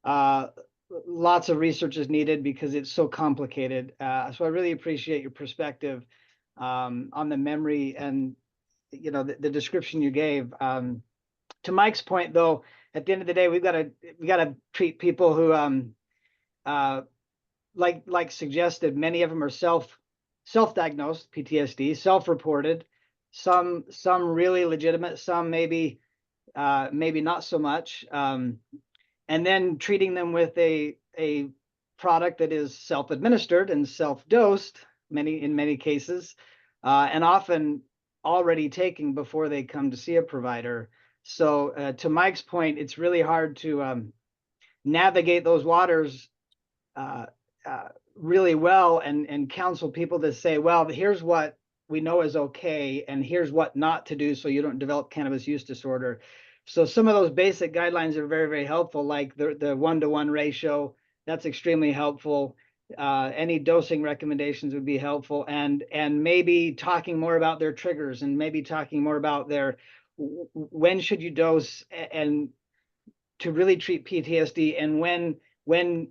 Lots of research is needed because it's so complicated. So I really appreciate your perspective on the memory and the description you gave. To Mike's point, though, at the end of the day, we gotta treat people who like suggested, many of them are self-diagnosed PTSD, self-reported, some really legitimate, some maybe not so much. And then treating them with a product that is self-administered and self-dosed, in many cases, and often already taken before they come to see a provider. So to Mike's point, it's really hard to navigate those waters really well and counsel people to say, well, here's what we know is okay, and here's what not to do so you don't develop cannabis use disorder. So some of those basic guidelines are very, very helpful, like the 1-to-1 ratio. That's extremely helpful. Any dosing recommendations would be helpful, and maybe talking more about their triggers, and maybe talking more about their when should you dose and to really treat PTSD, and when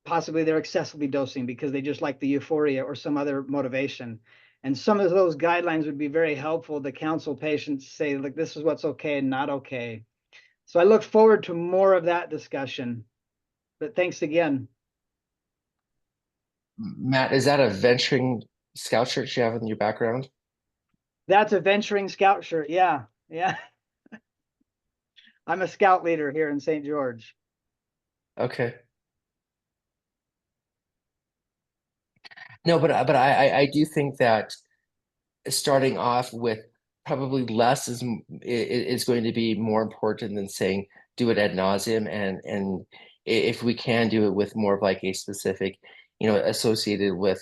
possibly they're excessively dosing because they just like the euphoria or some other motivation. And some of those guidelines would be very helpful to counsel patients, say, like, this is what's okay and not okay. So I look forward to more of that discussion. But thanks again. Matt, is that a venturing scout shirt you have in your background? That's a venturing scout shirt. Yeah, yeah. I'm a scout leader here in St. George. Okay. No, but I do think that starting off with probably less is going to be more important than saying do it ad nauseum, and if we can do it with more of like a specific, associated with,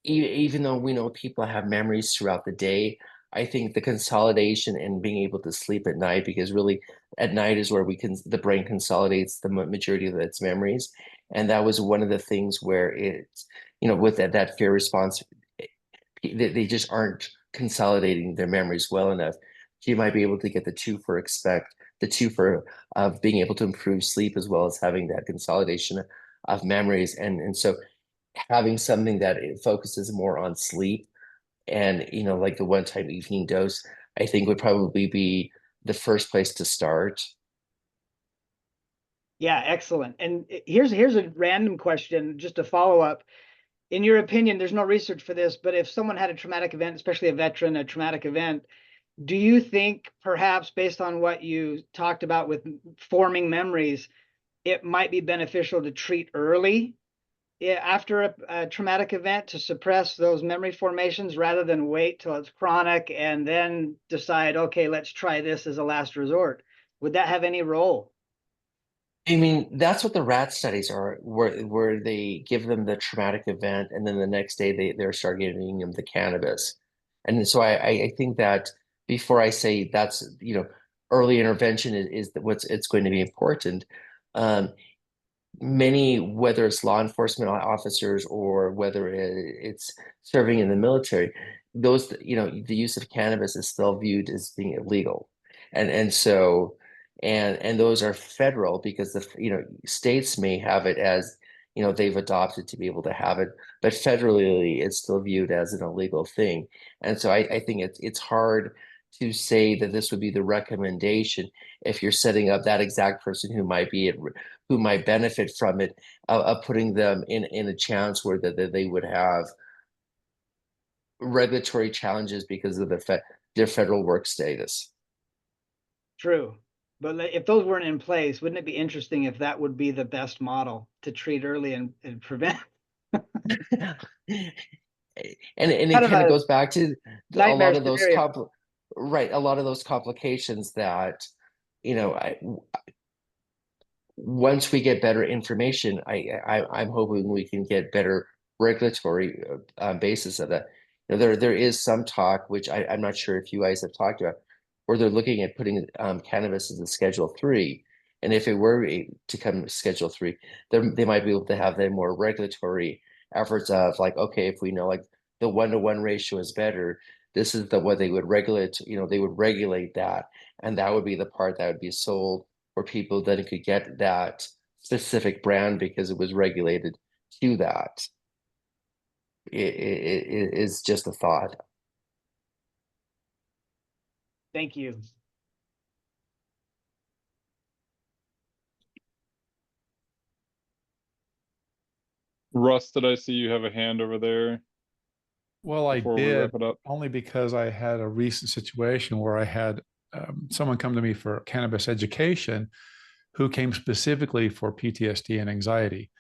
even though we know people have memories throughout the day, I think the consolidation and being able to sleep at night, because really at night is where the brain consolidates the majority of its memories. And that was one of the things where it's, with that fear response, they just aren't consolidating their memories well enough. You might be able to get the two for of being able to improve sleep as well as having that consolidation of memories. And so having something that it focuses more on sleep and, like the one-time evening dose, I think would probably be the first place to start. Yeah, excellent. And here's a random question, just to follow up. In your opinion, there's no research for this, but if someone had a traumatic event, especially a veteran, a traumatic event, do you think perhaps based on what you talked about with forming memories, it might be beneficial to treat early after a traumatic event to suppress those memory formations rather than wait till it's chronic and then decide, okay, let's try this as a last resort? Would that have any role? I mean, that's what the rat studies are, where they give them the traumatic event, and then the next day they're start giving them the cannabis. And so I think that before I say that's, early intervention is what's it's going to be important. Many, whether it's law enforcement officers or whether it's serving in the military, those, the use of cannabis is still viewed as being illegal. And so and those are federal because states may have it as they've adopted to be able to have it, but federally it's still viewed as an illegal thing. And so I think it's hard to say that this would be the recommendation if you're setting up that exact person who who might benefit from it, of putting them in a chance where that they would have regulatory challenges because of their federal work status. True. But if those weren't in place, wouldn't it be interesting if that would be the best model to treat early and prevent? And it Kind of kind of a goes back to a nightmare lot of those scenario. a lot of those complications that once we get better information, I'm hoping we can get better regulatory basis of that. There is some talk, which I'm not sure if you guys have talked about, where they're looking at putting cannabis as a Schedule 3. And if it were to come Schedule 3, they might be able to have then more regulatory efforts of like, okay, if we know like the 1-to-1 ratio is better, this is what they would regulate, they would regulate that. And that would be the part that would be sold where people then could get that specific brand because it was regulated to that. It is just a thought. Thank you. Russ, did I see you have a hand over there Well, I before we did wrap it up? only because I had a recent situation where I had someone come to me for cannabis education who came specifically for PTSD and anxiety.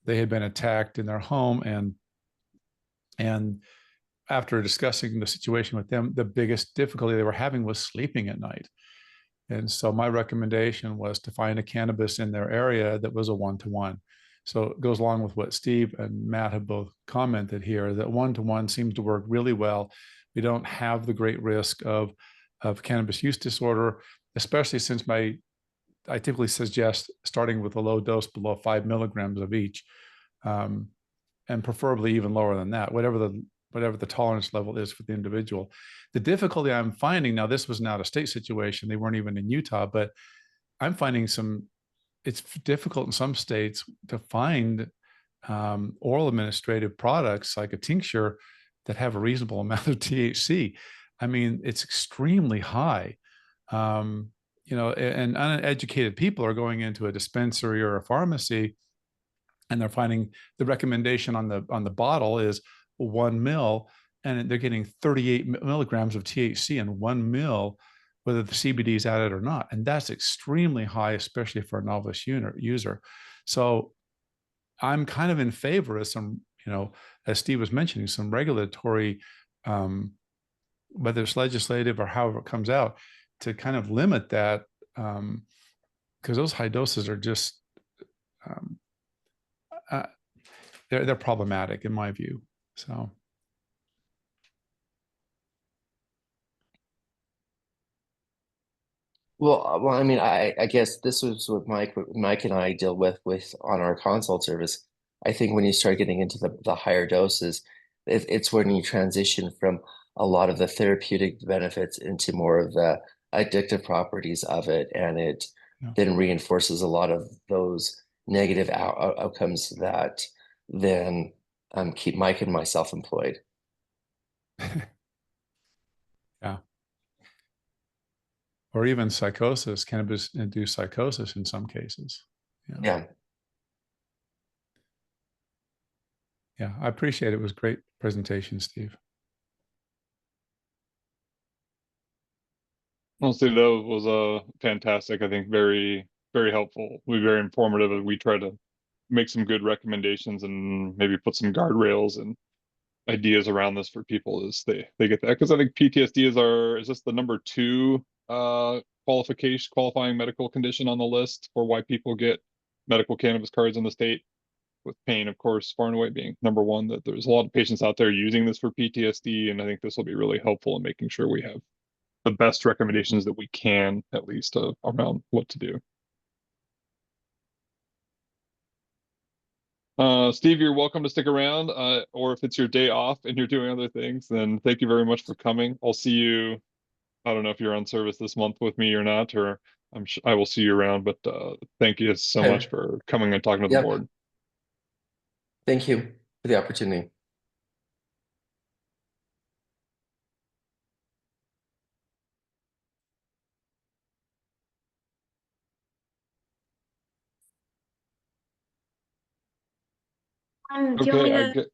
They had been attacked in their home, and after discussing the situation with them, the biggest difficulty they were having was sleeping at night. And so my recommendation was to find a cannabis in their area that was a 1-to-1. So it goes along with what Steve and Matt have both commented here, that 1-to-1 seems to work really well. We don't have the great risk of cannabis use disorder, especially since I typically suggest starting with a low dose below 5 milligrams of each, and preferably even lower than that, whatever the tolerance level is for the individual. The difficulty I'm finding now, this was not a state situation, they weren't even in Utah, but I'm finding it's difficult in some states to find oral administrative products like a tincture that have a reasonable amount of THC. I mean, it's extremely high. And uneducated people are going into a dispensary or a pharmacy, and they're finding the recommendation on the bottle is 1 mil, and they're getting 38 milligrams of THC in 1 mil, whether the CBD is added or not. And that's extremely high, especially for a novice user. So I'm kind of in favor of some, as Steve was mentioning, some regulatory, whether it's legislative or however it comes out, to kind of limit that, because those high doses are just, they're problematic in my view. So. Well, I mean, I guess this was what Mike and I deal with on our consult service. I think when you start getting into the higher doses, it's when you transition from a lot of the therapeutic benefits into more of the addictive properties of it, and it then reinforces a lot of those negative outcomes that then keep Mike and myself employed. Yeah. Or even psychosis, cannabis-induced psychosis in some cases. Yeah. Yeah, I appreciate it. It was a great presentation, Steve. Honestly, that was fantastic. I think very, very helpful. We very informative. We try to make some good recommendations and maybe put some guardrails and ideas around this for people as they get that. Because I think PTSD is this the number 2 qualifying medical condition on the list for why people get medical cannabis cards in the state, with pain, of course, far and away being number 1. That there's a lot of patients out there using this for PTSD, and I think this will be really helpful in making sure we have the best recommendations that we can, at least around what to do. Steve, you're welcome to stick around, or if it's your day off and you're doing other things, then thank you very much for coming. I'll see you, I don't know if you're on service this month with me or not, or I will see you around, but thank you so Okay. much for coming and talking to the Yep. board. Thank you for the opportunity. Do you want me Okay, to?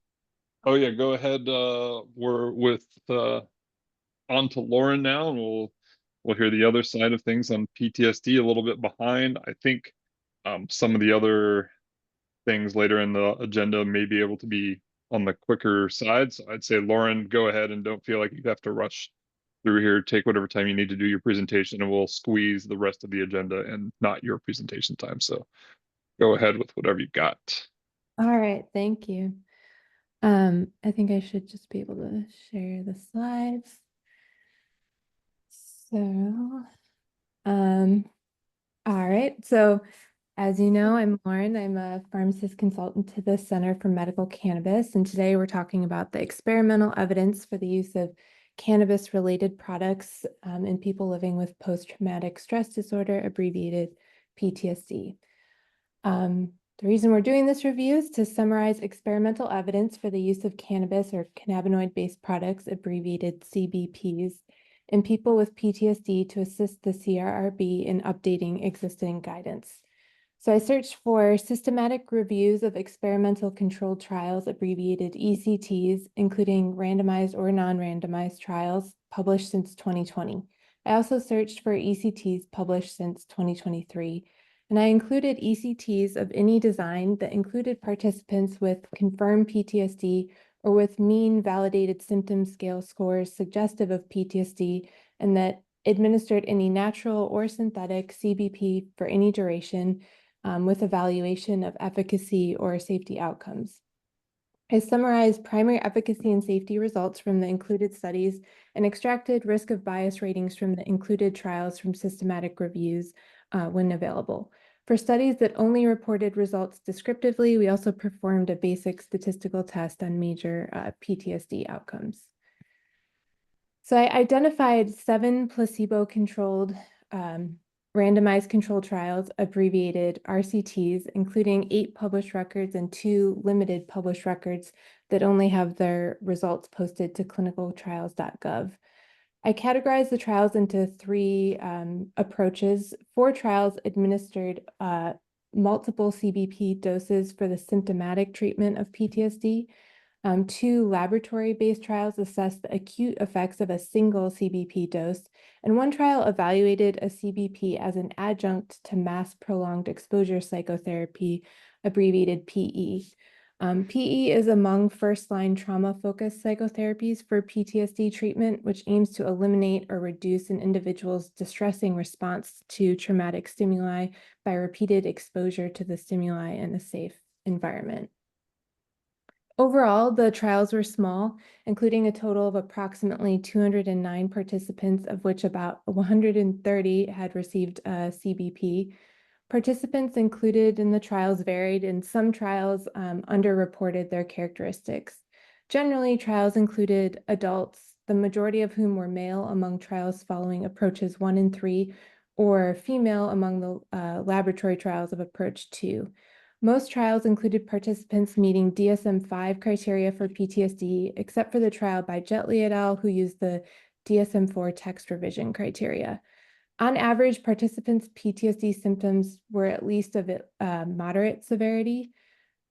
oh yeah, go ahead. We're with on to Lauren now, and we'll hear the other side of things on PTSD. A little bit behind. I think some of the other things later in the agenda may be able to be on the quicker side. So I'd say, Lauren, go ahead and don't feel like you have to rush through here. Take whatever time you need to do your presentation, and we'll squeeze the rest of the agenda and not your presentation time. So go ahead with whatever you've got. All right, thank you. I think I should just be able to share the slides. So, all right. So, as you know, I'm Lauren. I'm a pharmacist consultant to the Center for Medical Cannabis, and today we're talking about the experimental evidence for the use of cannabis-related products in people living with post-traumatic stress disorder, abbreviated PTSD. The reason we're doing this review is to summarize experimental evidence for the use of cannabis or cannabinoid-based products, abbreviated CBPs, in people with PTSD to assist the CRRB in updating existing guidance. So I searched for systematic reviews of experimental controlled trials, abbreviated ECTs, including randomized or non-randomized trials published since 2020. I also searched for ECTs published since 2023, and I included ECTs of any design that included participants with confirmed PTSD or with mean validated symptom scale scores suggestive of PTSD, and that administered any natural or synthetic CBP for any duration, with evaluation of efficacy or safety outcomes. I summarized primary efficacy and safety results from the included studies and extracted risk of bias ratings from the included trials from systematic reviews when available. For studies that only reported results descriptively, we also performed a basic statistical test on major PTSD outcomes. So I identified 7 placebo-controlled randomized controlled trials, abbreviated RCTs, including 8 published records and 2 limited published records that only have their results posted to clinicaltrials.gov. I categorized the trials into 3 approaches. 4 trials administered multiple CBP doses for the symptomatic treatment of PTSD. 2 laboratory-based trials assessed the acute effects of a single CBP dose, and 1 trial evaluated a CBP as an adjunct to mass prolonged exposure psychotherapy, abbreviated PE. PE is among first-line trauma-focused psychotherapies for PTSD treatment, which aims to eliminate or reduce an individual's distressing response to traumatic stimuli by repeated exposure to the stimuli in a safe environment. Overall, the trials were small, including a total of approximately 209 participants, of which about 130 had received a CBP. Participants included in the trials varied, and some trials underreported their characteristics. Generally, trials included adults, the majority of whom were male among trials following approaches 1 and 3, or female among the laboratory trials of approach 2. Most trials included participants meeting DSM-5 criteria for PTSD, except for the trial by Jetley et al., who used the DSM-4 text revision criteria. On average, participants' PTSD symptoms were at least of moderate severity.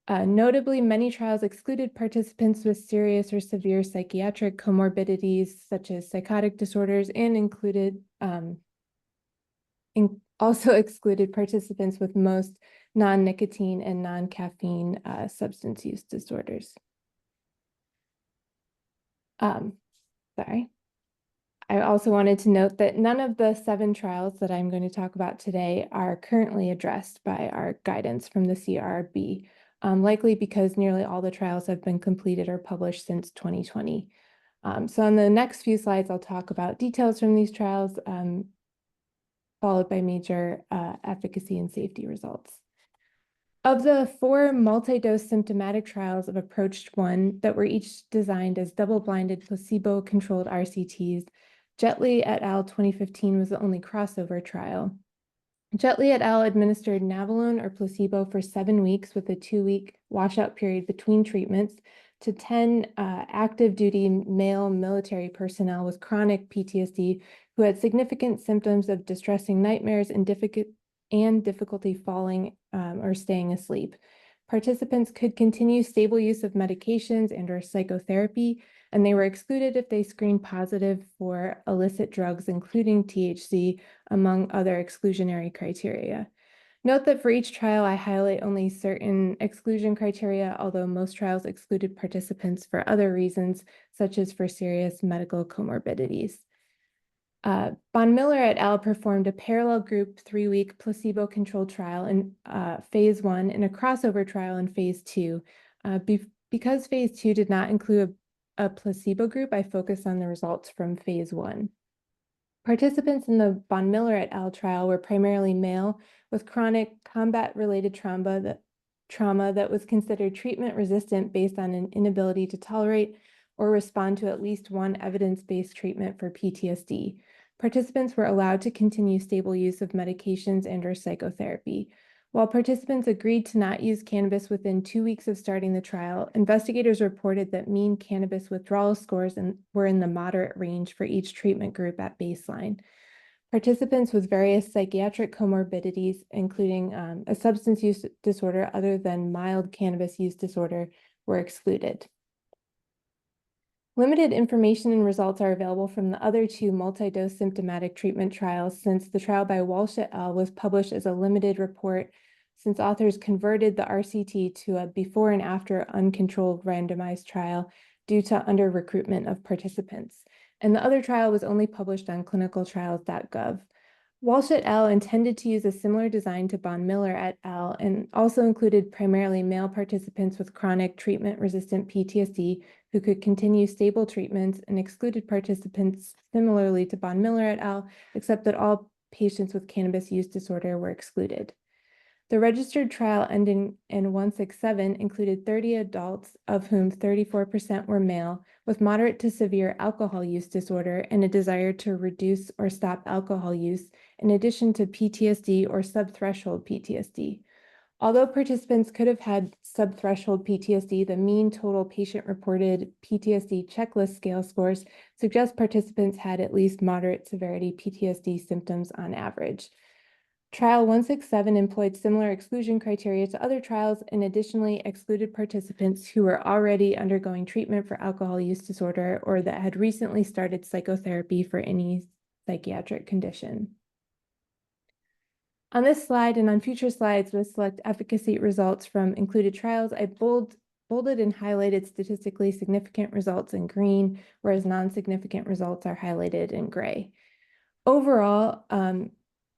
Notably, many trials excluded participants with serious or severe psychiatric comorbidities, such as psychotic disorders, and also excluded participants with most non-nicotine and non-caffeine substance use disorders. Sorry. I also wanted to note that none of the 7 trials that I'm going to talk about today are currently addressed by our guidance from the CRRB, likely because nearly all the trials have been completed or published since 2020. So on the next few slides, I'll talk about details from these trials, followed by major efficacy and safety results. Of the 4 multi-dose symptomatic trials of Approach 1 that were each designed as double-blinded placebo-controlled RCTs, Jetley et al. 2015 was the only crossover trial. Jetley et al. Administered navalone or placebo for 7 weeks with a 2-week washout period between treatments to 10 active duty male military personnel with chronic PTSD who had significant symptoms of distressing nightmares and difficulty falling or staying asleep. Participants could continue stable use of medications and or psychotherapy, and they were excluded if they screened positive for illicit drugs, including THC, among other exclusionary criteria. Note that for each trial, I highlight only certain exclusion criteria, although most trials excluded participants for other reasons, such as for serious medical comorbidities. Von Miller et al. Performed a parallel group 3-week placebo-controlled trial in phase 1 and a crossover trial in phase 2. Because phase 2 did not include a placebo group, I focused on the results from phase 1. Participants in the Von Miller et al. Trial were primarily male with chronic combat-related trauma that was considered treatment-resistant based on an inability to tolerate or respond to at least one evidence-based treatment for PTSD. Participants were allowed to continue stable use of medications and or psychotherapy. While participants agreed to not use cannabis within 2 weeks of starting the trial, investigators reported that mean cannabis withdrawal scores were in the moderate range for each treatment group at baseline. Participants with various psychiatric comorbidities, including a substance use disorder other than mild cannabis use disorder, were excluded. Limited information and results are available from the other 2 multi-dose symptomatic treatment trials, since the trial by Walsh et al. Was published as a limited report, since authors converted the RCT to a before and after uncontrolled randomized trial due to under-recruitment of participants. And the other trial was only published on clinicaltrials.gov. Walsh et al. Intended to use a similar design to Von Miller et al. And also included primarily male participants with chronic treatment-resistant PTSD who could continue stable treatments, and excluded participants similarly to Von Miller et al., except that all patients with cannabis use disorder were excluded. The registered trial ending in 167 included 30 adults, of whom 34% were male, with moderate to severe alcohol use disorder and a desire to reduce or stop alcohol use, in addition to PTSD or subthreshold PTSD. Although participants could have had subthreshold PTSD, the mean total patient-reported PTSD checklist scale scores suggest participants had at least moderate severity PTSD symptoms on average. Trial 167 employed similar exclusion criteria to other trials and additionally excluded participants who were already undergoing treatment for alcohol use disorder or that had recently started psychotherapy for any psychiatric condition. On this slide and on future slides with select efficacy results from included trials, I bolded and highlighted statistically significant results in green, whereas non-significant results are highlighted in gray. Overall,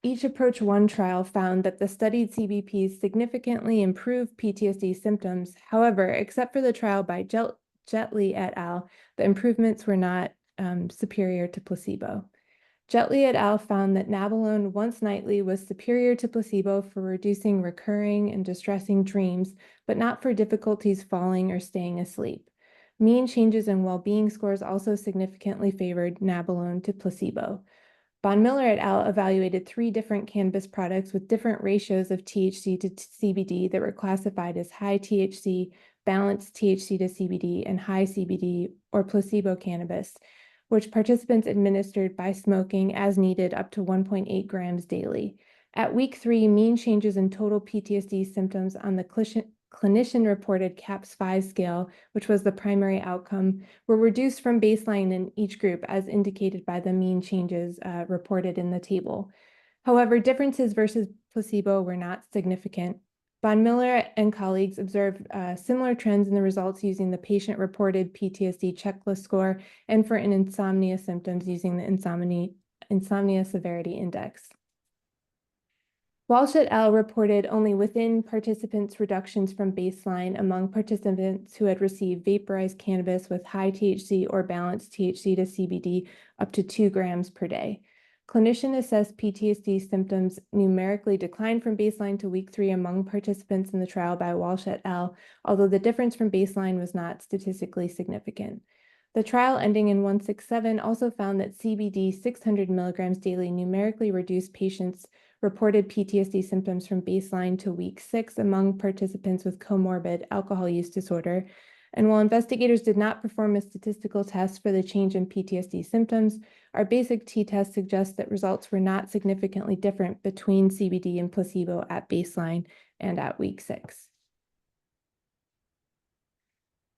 each Approach 1 trial found that the studied CBPs significantly improved PTSD symptoms. However, except for the trial by Jetley et al., the improvements were not superior to placebo. Jetley et al. Found that navalone once nightly was superior to placebo for reducing recurring and distressing dreams, but not for difficulties falling or staying asleep. Mean changes in well-being scores also significantly favored navalone to placebo. Von Miller et al. Evaluated 3 different cannabis products with different ratios of THC to CBD that were classified as high THC, balanced THC to CBD, and high CBD or placebo cannabis, which participants administered by smoking as needed up to 1.8 grams daily. At week 3, mean changes in total PTSD symptoms on the clinician-reported CAPS-5 scale, which was the primary outcome, were reduced from baseline in each group as indicated by the mean changes reported in the table. However, differences versus placebo were not significant. Von Miller and colleagues observed similar trends in the results using the patient-reported PTSD checklist score and for insomnia symptoms using the Insomnia Severity Index. Walsh et al. Reported only within participants reductions from baseline among participants who had received vaporized cannabis with high THC or balanced THC to CBD up to 2 grams per day. Clinician-assessed PTSD symptoms numerically declined from baseline to week 3 among participants in the trial by Walsh et al., although the difference from baseline was not statistically significant. The trial ending in 167 also found that CBD 600 milligrams daily numerically reduced patients' reported PTSD symptoms from baseline to week 6 among participants with comorbid alcohol use disorder. And while investigators did not perform a statistical test for the change in PTSD symptoms, our basic t-test suggests that results were not significantly different between CBD and placebo at baseline and at week 6.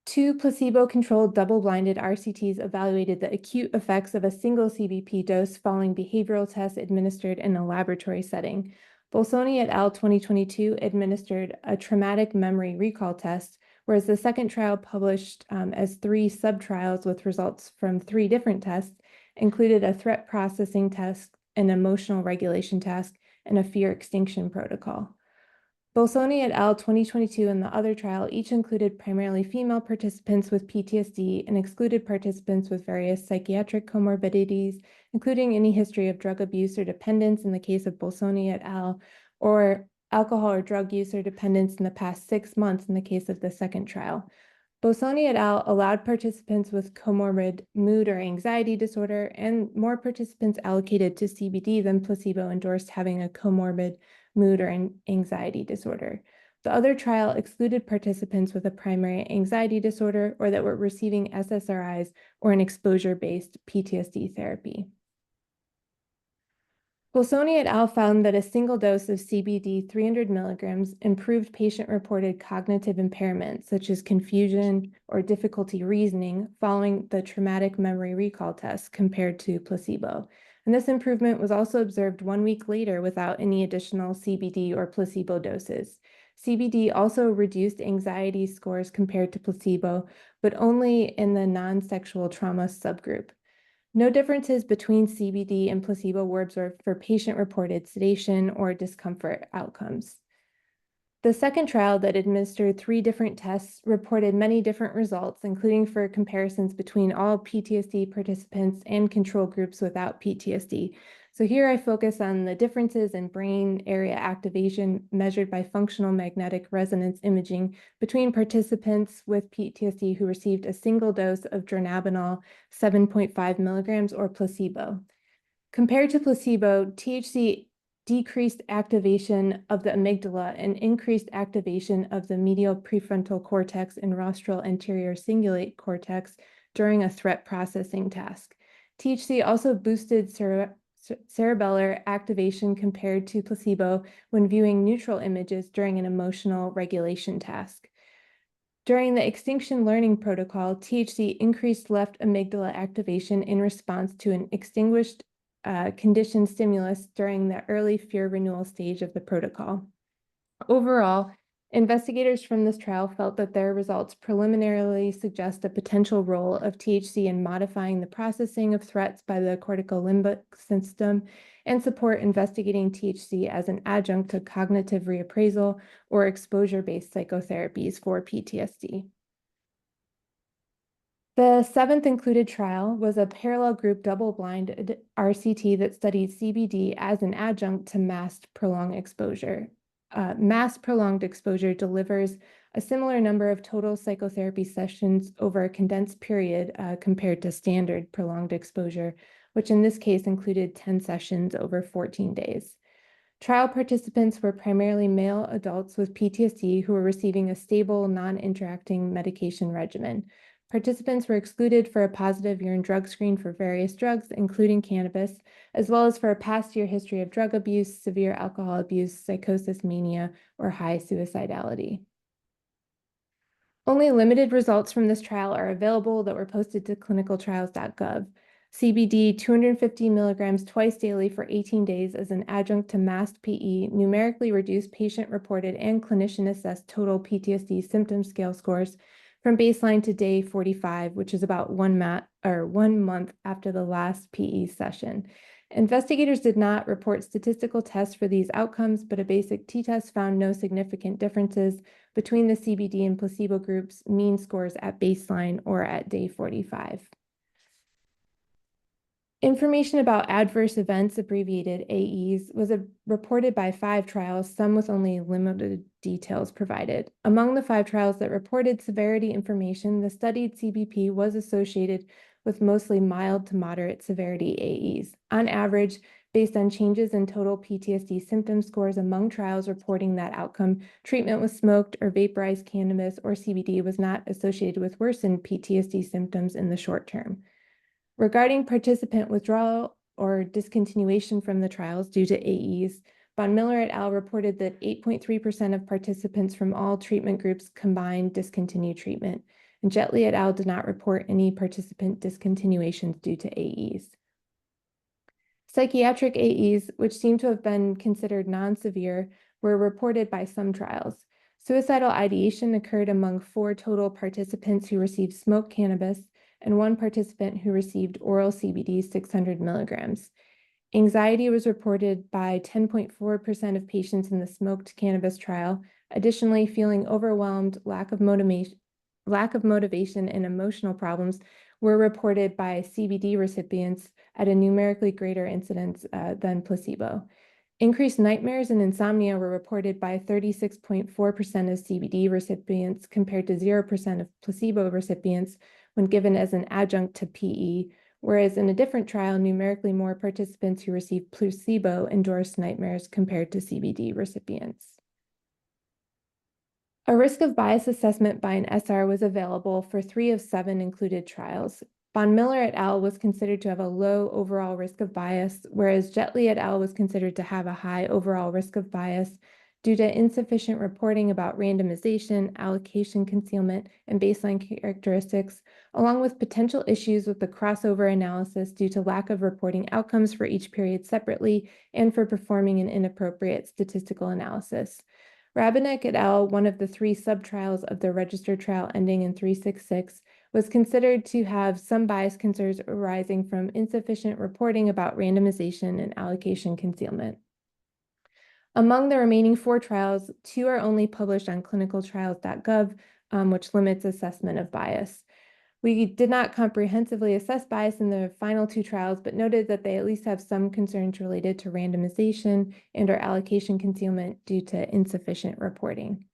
2 placebo-controlled double-blinded RCTs evaluated the acute effects of a single CBP dose following behavioral tests administered in a laboratory setting. Bolsoni et al. 2022 administered a traumatic memory recall test, whereas the second trial, published as 3 sub-trials with results from 3 different tests, included a threat processing test, an emotional regulation task, and a fear extinction protocol. Bolsoni et al. 2022 and the other trial each included primarily female participants with PTSD and excluded participants with various psychiatric comorbidities, including any history of drug abuse or dependence in the case of Bolsoni et al., or alcohol or drug use or dependence in the past 6 months in the case of the second trial. Bolsoni et al. Allowed participants with comorbid mood or anxiety disorder, and more participants allocated to CBD than placebo endorsed having a comorbid mood or anxiety disorder. The other trial excluded participants with a primary anxiety disorder or that were receiving SSRIs or an exposure-based PTSD therapy. Bolsoni et al. Found that a single dose of CBD 300 milligrams improved patient-reported cognitive impairment, such as confusion or difficulty reasoning, following the traumatic memory recall test compared to placebo. And this improvement was also observed 1 week later without any additional CBD or placebo doses. CBD also reduced anxiety scores compared to placebo, but only in the non-sexual trauma subgroup. No differences between CBD and placebo were observed for patient-reported sedation or discomfort outcomes. The second trial that administered 3 different tests reported many different results, including for comparisons between all PTSD participants and control groups without PTSD. So here I focus on the differences in brain area activation measured by functional magnetic resonance imaging between participants with PTSD who received a single dose of dronabinol 7.5 milligrams or placebo. Compared to placebo, THC decreased activation of the amygdala and increased activation of the medial prefrontal cortex and rostral anterior cingulate cortex during a threat processing task. THC also boosted cerebellar activation compared to placebo when viewing neutral images during an emotional regulation task. During the extinction learning protocol, THC increased left amygdala activation in response to an extinguished conditioned stimulus during the early fear renewal stage of the protocol. Overall, investigators from this trial felt that their results preliminarily suggest a potential role of THC in modifying the processing of threats by the cortical limbic system and support investigating THC as an adjunct to cognitive reappraisal or exposure-based psychotherapies for PTSD. The 7th included trial was a parallel group double-blind RCT that studied CBD as an adjunct to masked prolonged exposure. Masked prolonged exposure delivers a similar number of total psychotherapy sessions over a condensed period compared to standard prolonged exposure, which in this case included 10 sessions over 14 days. Trial participants were primarily male adults with PTSD who were receiving a stable, non-interacting medication regimen. Participants were excluded for a positive urine drug screen for various drugs, including cannabis, as well as for a past year history of drug abuse, severe alcohol abuse, psychosis, mania, or high suicidality. Only limited results from this trial are available that were posted to clinicaltrials.gov. CBD 250 milligrams twice daily for 18 days as an adjunct to masked PE numerically reduced patient-reported and clinician-assessed total PTSD symptom scale scores from baseline to day 45, which is about 1 month after the last PE session. Investigators did not report statistical tests for these outcomes, but a basic t-test found no significant differences between the CBD and placebo groups' mean scores at baseline or at day 45. Information about adverse events, abbreviated AEs, was reported by 5 trials, some with only limited details provided. Among the 5 trials that reported severity information, the studied CBP was associated with mostly mild to moderate severity AEs. On average, based on changes in total PTSD symptom scores among trials reporting that outcome, treatment with smoked or vaporized cannabis or CBD was not associated with worsened PTSD symptoms in the short term. Regarding participant withdrawal or discontinuation from the trials due to AEs, Von Miller et al. Reported that 8.3% of participants from all treatment groups combined discontinued treatment, and Jetley et al. Did not report any participant discontinuations due to AEs. Psychiatric AEs, which seem to have been considered non-severe, were reported by some trials. Suicidal ideation occurred among 4 total participants who received smoked cannabis and 1 participant who received oral CBD 600 milligrams. Anxiety was reported by 10.4% of patients in the smoked cannabis trial. Additionally, feeling overwhelmed, lack of motivation, and emotional problems were reported by CBD recipients at a numerically greater incidence than placebo. Increased nightmares and insomnia were reported by 36.4% of CBD recipients compared to 0% of placebo recipients when given as an adjunct to PE, whereas in a different trial, numerically more participants who received placebo endorsed nightmares compared to CBD recipients. A risk of bias assessment by an SR was available for 3 of 7 included trials. Von Miller et al. Was considered to have a low overall risk of bias, whereas Jetley et al. Was considered to have a high overall risk of bias due to insufficient reporting about randomization, allocation concealment, and baseline characteristics, along with potential issues with the crossover analysis due to lack of reporting outcomes for each period separately and for performing an inappropriate statistical analysis. Rabinek et al., one of the 3 sub-trials of the registered trial ending in 366, was considered to have some bias concerns arising from insufficient reporting about randomization and allocation concealment. Among the remaining 4 trials, 2 are only published on clinicaltrials.gov, which limits assessment of bias. We did not comprehensively assess bias in the final 2 trials, but noted that they at least have some concerns related to randomization and/or allocation concealment due to insufficient reporting.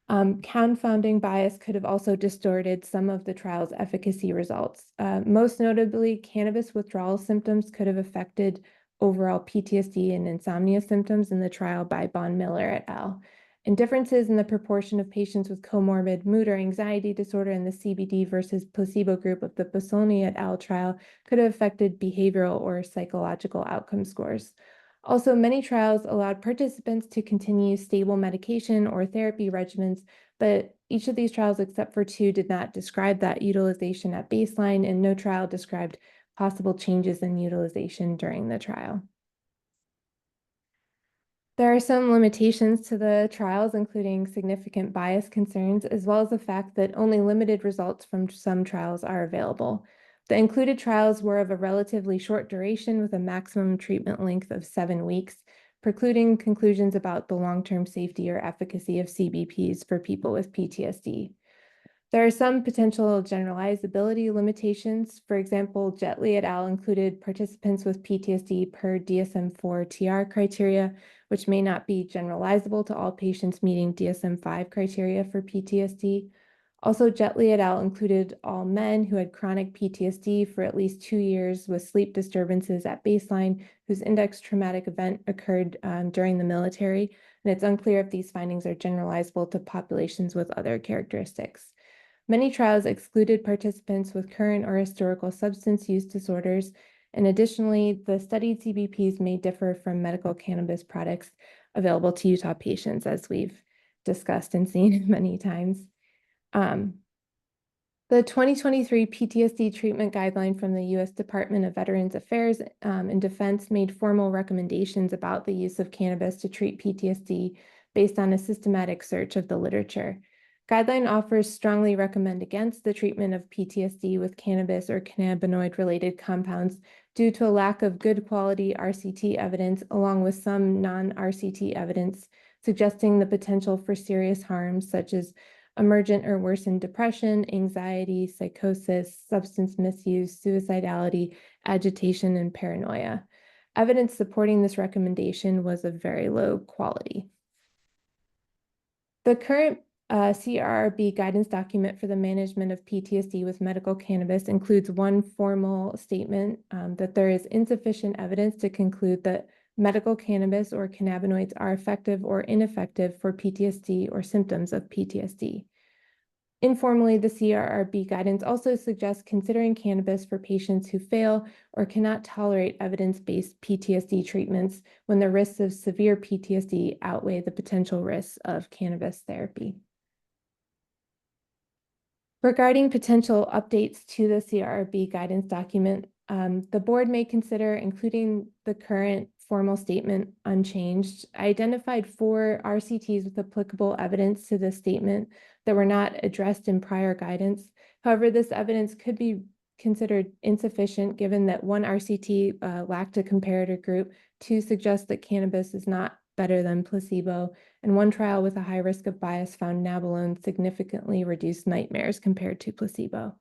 Confounding bias could have also distorted some of the trial's efficacy results. Most notably, cannabis withdrawal symptoms could have affected overall PTSD and insomnia symptoms in the trial by Von Miller et al. And differences in the proportion of patients with comorbid mood or anxiety disorder in the CBD versus placebo group of the Posolny et al. Trial could have affected behavioral or psychological outcome scores. Also, many trials allowed participants to continue stable medication or therapy regimens, but each of these trials, except for 2, did not describe that utilization at baseline, and no trial described possible changes in utilization during the trial. There are some limitations to the trials, including significant bias concerns, as well as the fact that only limited results from some trials are available. The included trials were of a relatively short duration with a maximum treatment length of 7 weeks, precluding conclusions about the long-term safety or efficacy of CBPs for people with PTSD. There are some potential generalizability limitations. For example, Jetley et al. Included participants with PTSD per DSM-4 TR criteria, which may not be generalizable to all patients meeting DSM-5 criteria for PTSD. Also, Jetley et al. Included all men who had chronic PTSD for at least 2 years with sleep disturbances at baseline, whose index traumatic event occurred during the military, and it's unclear if these findings are generalizable to populations with other characteristics. Many trials excluded participants with current or historical substance use disorders, and additionally, the studied CBPs may differ from medical cannabis products available to Utah patients, as we've discussed and seen many times. The 2023 PTSD treatment guideline from the U.S. Department of Veterans Affairs and Defense made formal recommendations about the use of cannabis to treat PTSD based on a systematic search of the literature. Guideline authors strongly recommend against the treatment of PTSD with cannabis or cannabinoid-related compounds due to a lack of good quality RCT evidence, along with some non-RCT evidence suggesting the potential for serious harms such as emergent or worsened depression, anxiety, psychosis, substance misuse, suicidality, agitation, and paranoia. Evidence supporting this recommendation was of very low quality. The current CRRB guidance document for the management of PTSD with medical cannabis includes one formal statement that there is insufficient evidence to conclude that medical cannabis or cannabinoids are effective or ineffective for PTSD or symptoms of PTSD. Informally, the CRRB guidance also suggests considering cannabis for patients who fail or cannot tolerate evidence-based PTSD treatments when the risks of severe PTSD outweigh the potential risks of cannabis therapy. Regarding potential updates to the CRRB guidance document, the board may consider including the current formal statement unchanged. I identified 4 RCTs with applicable evidence to this statement that were not addressed in prior guidance. However, this evidence could be considered insufficient given that 1 RCT lacked a comparator group, 2 suggest that cannabis is not better than placebo, and 1 trial with a high risk of bias found nabilone significantly reduced nightmares compared to placebo.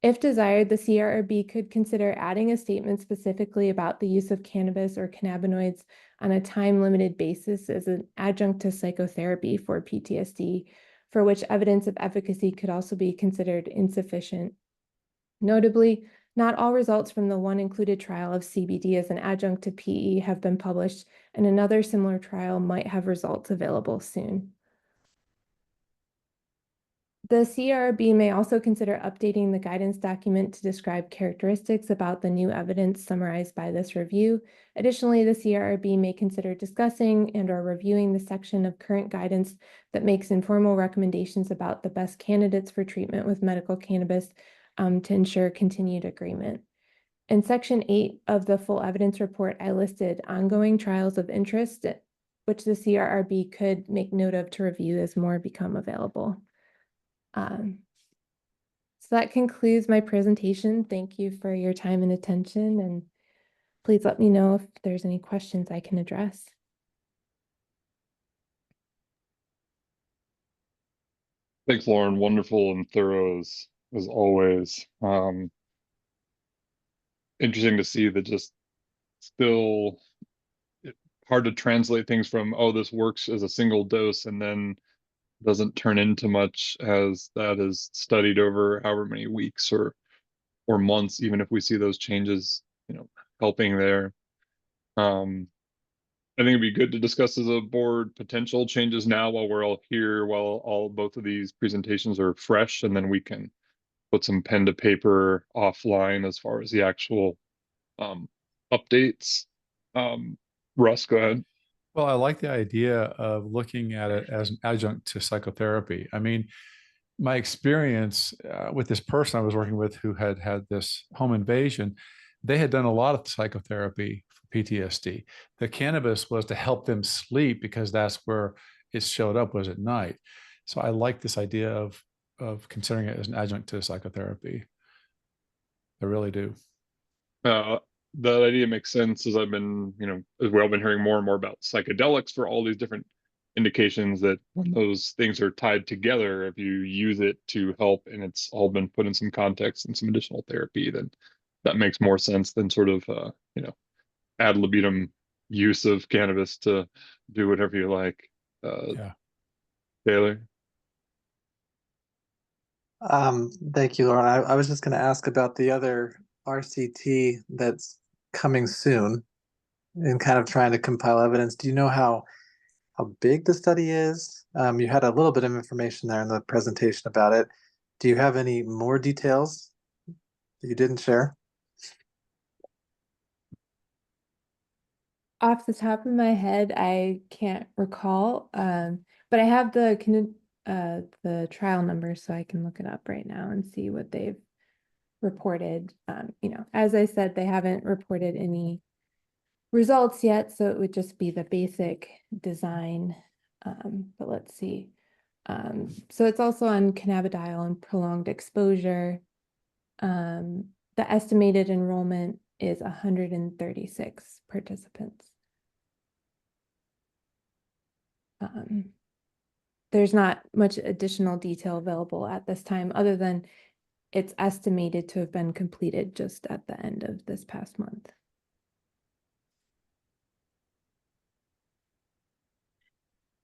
If desired, the CRRB could consider adding a statement specifically about the use of cannabis or cannabinoids on a time-limited basis as an adjunct to psychotherapy for PTSD, for which evidence of efficacy could also be considered insufficient. Notably, not all results from the 1 included trial of CBD as an adjunct to PE have been published, and another similar trial might have results available soon. The CRRB may also consider updating the guidance document to describe characteristics about the new evidence summarized by this review. Additionally, the CRRB may consider discussing and/or reviewing the section of current guidance that makes informal recommendations about the best candidates for treatment with medical cannabis to ensure continued agreement. In Section 8 of the full evidence report, I listed ongoing trials of interest, which the CRRB could make note of to review as more become available. So that concludes my presentation. Thank you for your time and attention, and please let me know if there's any questions I can address. Thanks, Lauren. Wonderful and thorough as always. Interesting to see that just still hard to translate things from, oh, this works as a single dose and then doesn't turn into much as that is studied over however many weeks or months, even if we see those changes, helping there. I think it'd be good to discuss as a board potential changes now while we're all here, while both of these presentations are fresh, and then we can put some pen to paper offline as far as the actual updates. Russ, go ahead. Well, I like the idea of looking at it as an adjunct to psychotherapy. I mean, my experience with this person I was working with who had this home invasion, they had done a lot of psychotherapy for PTSD. The cannabis was to help them sleep because that's where it showed up, was at night. So I like this idea of considering it as an adjunct to psychotherapy. I really do. That idea makes sense as I've been, as we've all been hearing more and more about psychedelics for all these different indications that when those things are tied together, if you use it to help and it's all been put in some context and some additional therapy, then that makes more sense than sort of, ad libitum use of cannabis to do whatever you like. Yeah. Taylor? Thank you, Lauren. I was just going to ask about the other RCT that's coming soon and kind of trying to compile evidence. Do you know how big the study is? You had a little bit of information there in the presentation about it. Do you have any more details that you didn't share? Off the top of my head, I can't recall, but I have the trial number, so I can look it up right now and see what they've reported. As I said, they haven't reported any results yet, so it would just be the basic design. But let's see. So it's also on cannabidiol and prolonged exposure. The estimated enrollment is 136 participants. There's not much additional detail available at this time, other than it's estimated to have been completed just at the end of this past month.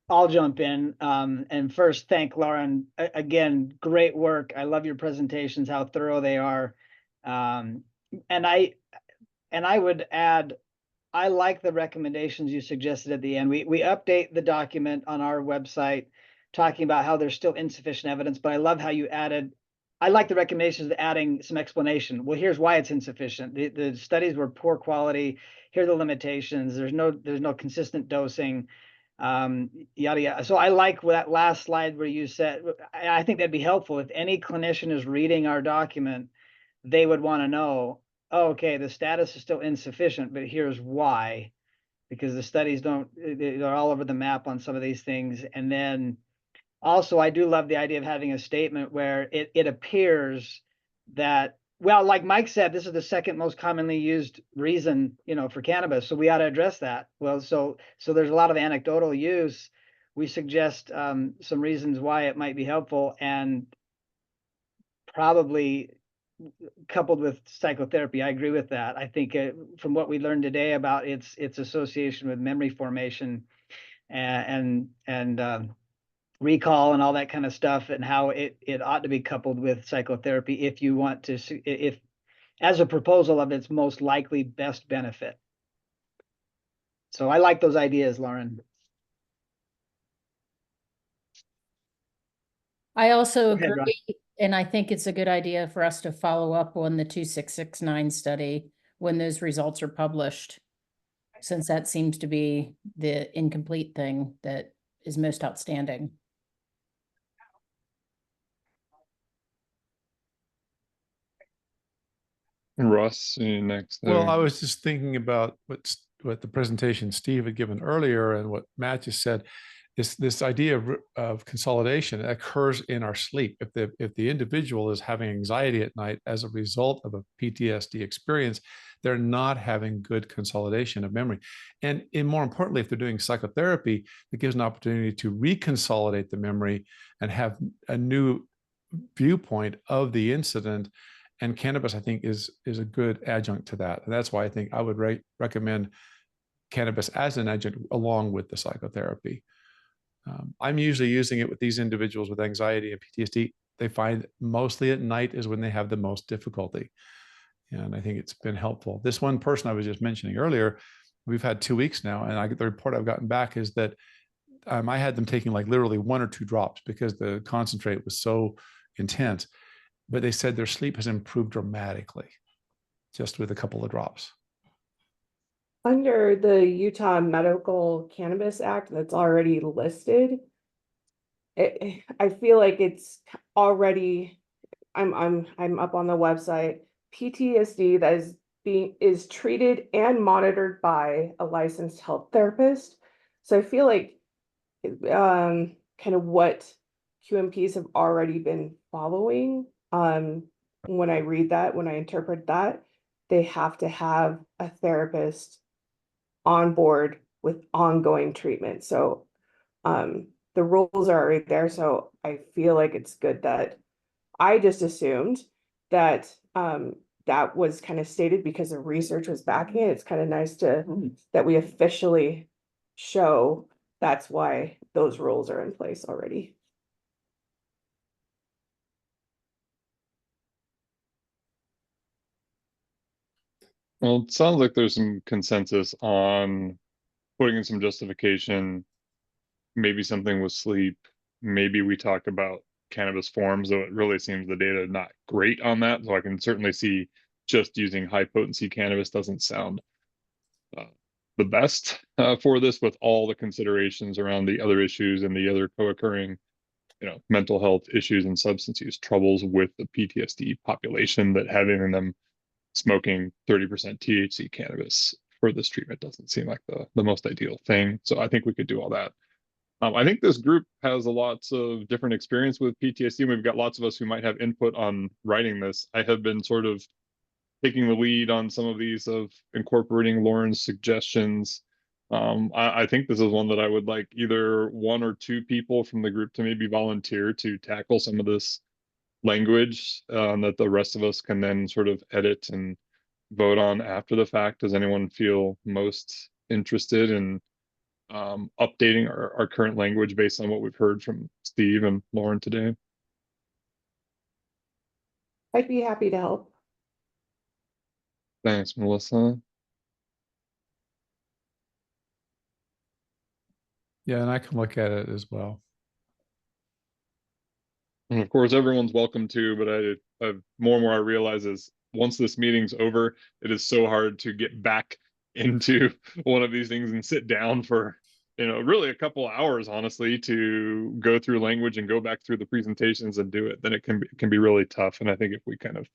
I'll jump in. And first, thank Lauren. Again, great work. I love your presentations, how thorough they are. And I would add, I like the recommendations you suggested at the end. We update the document on our website talking about how there's still insufficient evidence, but I love how you added, I like the recommendations of adding some explanation. Well, here's why it's insufficient. The studies were poor quality. Here are the limitations. There's no consistent dosing, yada, yada. So I like that last slide where you said, I think that'd be helpful. If any clinician is reading our document, they would want to know, oh, okay, the status is still insufficient, but here's why, because the studies they're all over the map on some of these things. And then also, I do love the idea of having a statement where it appears that, well, like Mike said, this is the second most commonly used reason, for cannabis. So we ought to address that. Well, so there's a lot of anecdotal use. We suggest some reasons why it might be helpful, and probably coupled with psychotherapy. I agree with that. I think from what we learned today about its association with memory formation and recall and all that kind of stuff, and how it ought to be coupled with psychotherapy if you want to, if as a proposal of its most likely best benefit. So I like those ideas, Lauren. I also Go ahead, Ron. agree, and I think it's a good idea for us to follow up on the 2669 study when those results are published, since that seems to be the incomplete thing that is most outstanding. Russ, you next. Well, I was just thinking about what the presentation Steve had given earlier and what Matt just said. Is this idea of consolidation occurs in our sleep. If the individual is having anxiety at night as a result of a PTSD experience, they're not having good consolidation of memory. And more importantly, if they're doing psychotherapy, it gives an opportunity to reconsolidate the memory and have a new viewpoint of the incident. And cannabis, I think, is a good adjunct to that. And that's why I think I would recommend cannabis as an adjunct along with the psychotherapy. I'm usually using it with these individuals with anxiety and PTSD. They find mostly at night is when they have the most difficulty. And I think it's been helpful. This one person I was just mentioning earlier, we've had 2 weeks now, and the report I've gotten back is that I had them taking like literally 1 or 2 drops because the concentrate was so intense. But they said their sleep has improved dramatically just with a couple of drops. Under the Utah Medical Cannabis Act that's already listed, I feel like it's already, I'm up on the website, PTSD that is treated and monitored by a licensed health therapist. So I feel like kind of what QMPs have already been following. When I read that, when I interpret that, they have to have a therapist on board with ongoing treatment. So the rules are right there. So I feel like it's good that I just assumed that that was kind of stated because the research was backing it. It's kind of nice to that we officially show that's why those rules are in place already. Well, it sounds like there's some consensus on putting in some justification, maybe something with sleep. Maybe we talk about cannabis forms, though it really seems the data not great on that. So I can certainly see just using high potency cannabis doesn't sound the best for this, with all the considerations around the other issues and the other co-occurring, mental health issues and substance use troubles with the PTSD population, that having them smoking 30% THC cannabis for this treatment doesn't seem like the most ideal thing. So I think we could do all that. I think this group has lots of different experience with PTSD. We've got lots of us who might have input on writing this. I have been sort of taking the lead on some of these, of incorporating Lauren's suggestions. I think this is one that I would like either 1 or 2 people from the group to maybe volunteer to tackle some of this language, that the rest of us can then sort of edit and vote on after the fact. Does anyone feel most interested in updating our current language based on what we've heard from Steve and Lauren today. I'd be happy to help. Thanks, Melissa. Yeah, and I can look at it as well. And of course, everyone's welcome to, but I more and more I realize is once this meeting's over, it is so hard to get back into one of these things and sit down for, really a couple of hours, honestly, to go through language and go back through the presentations and do it. Then it can be really tough. And I think if we kind of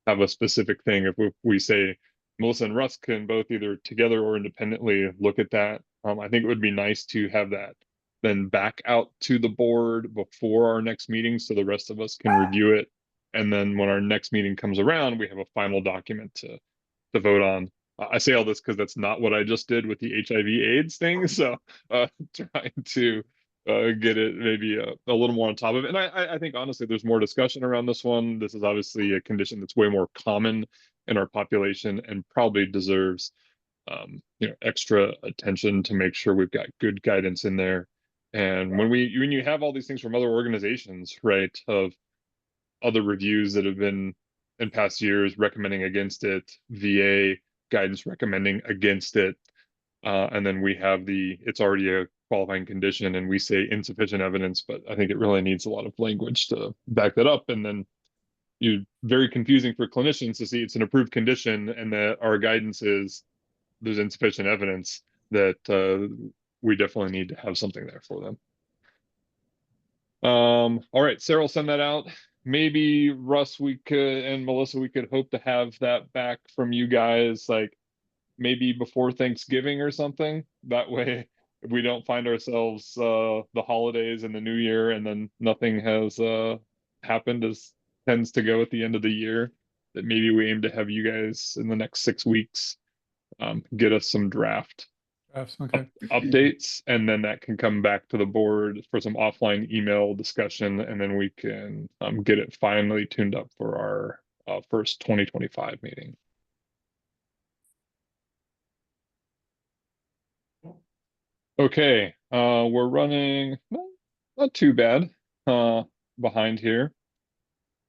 have a specific thing, if we say Melissa and Russ can both either together or independently look at that, I think it would be nice to have that then back out to the board before our next meeting so the rest of us can review it. And then when our next meeting comes around, we have a final document to vote on. I say all this because that's not what I just did with the HIV/AIDS thing. So trying to get it maybe a little more on top of it. And I think honestly, there's more discussion around this one. This is obviously a condition that's way more common in our population and probably deserves extra attention to make sure we've got good guidance in there. And when you have all these things from other organizations, right, of other reviews that have been in past years recommending against it, VA guidance recommending against it, and then we have it's already a qualifying condition and we say insufficient evidence, but I think it really needs a lot of language to back that up. And then very confusing for clinicians to see it's an approved condition and that our guidance is there's insufficient evidence, that we definitely need to have something there for them. All right, Sarah will send that out. Maybe Russ, and Melissa, we could hope to have that back from you guys, like maybe before Thanksgiving or something. That way we don't find ourselves the holidays and the new year and then nothing has happened, as tends to go at the end of the year. That maybe we aim to have you guys in the next 6 weeks get us some draft Okay. updates, and then that can come back to the board for some offline email discussion, and then we can get it finally tuned up for our first 2025 meeting. Okay, we're running not too bad behind here.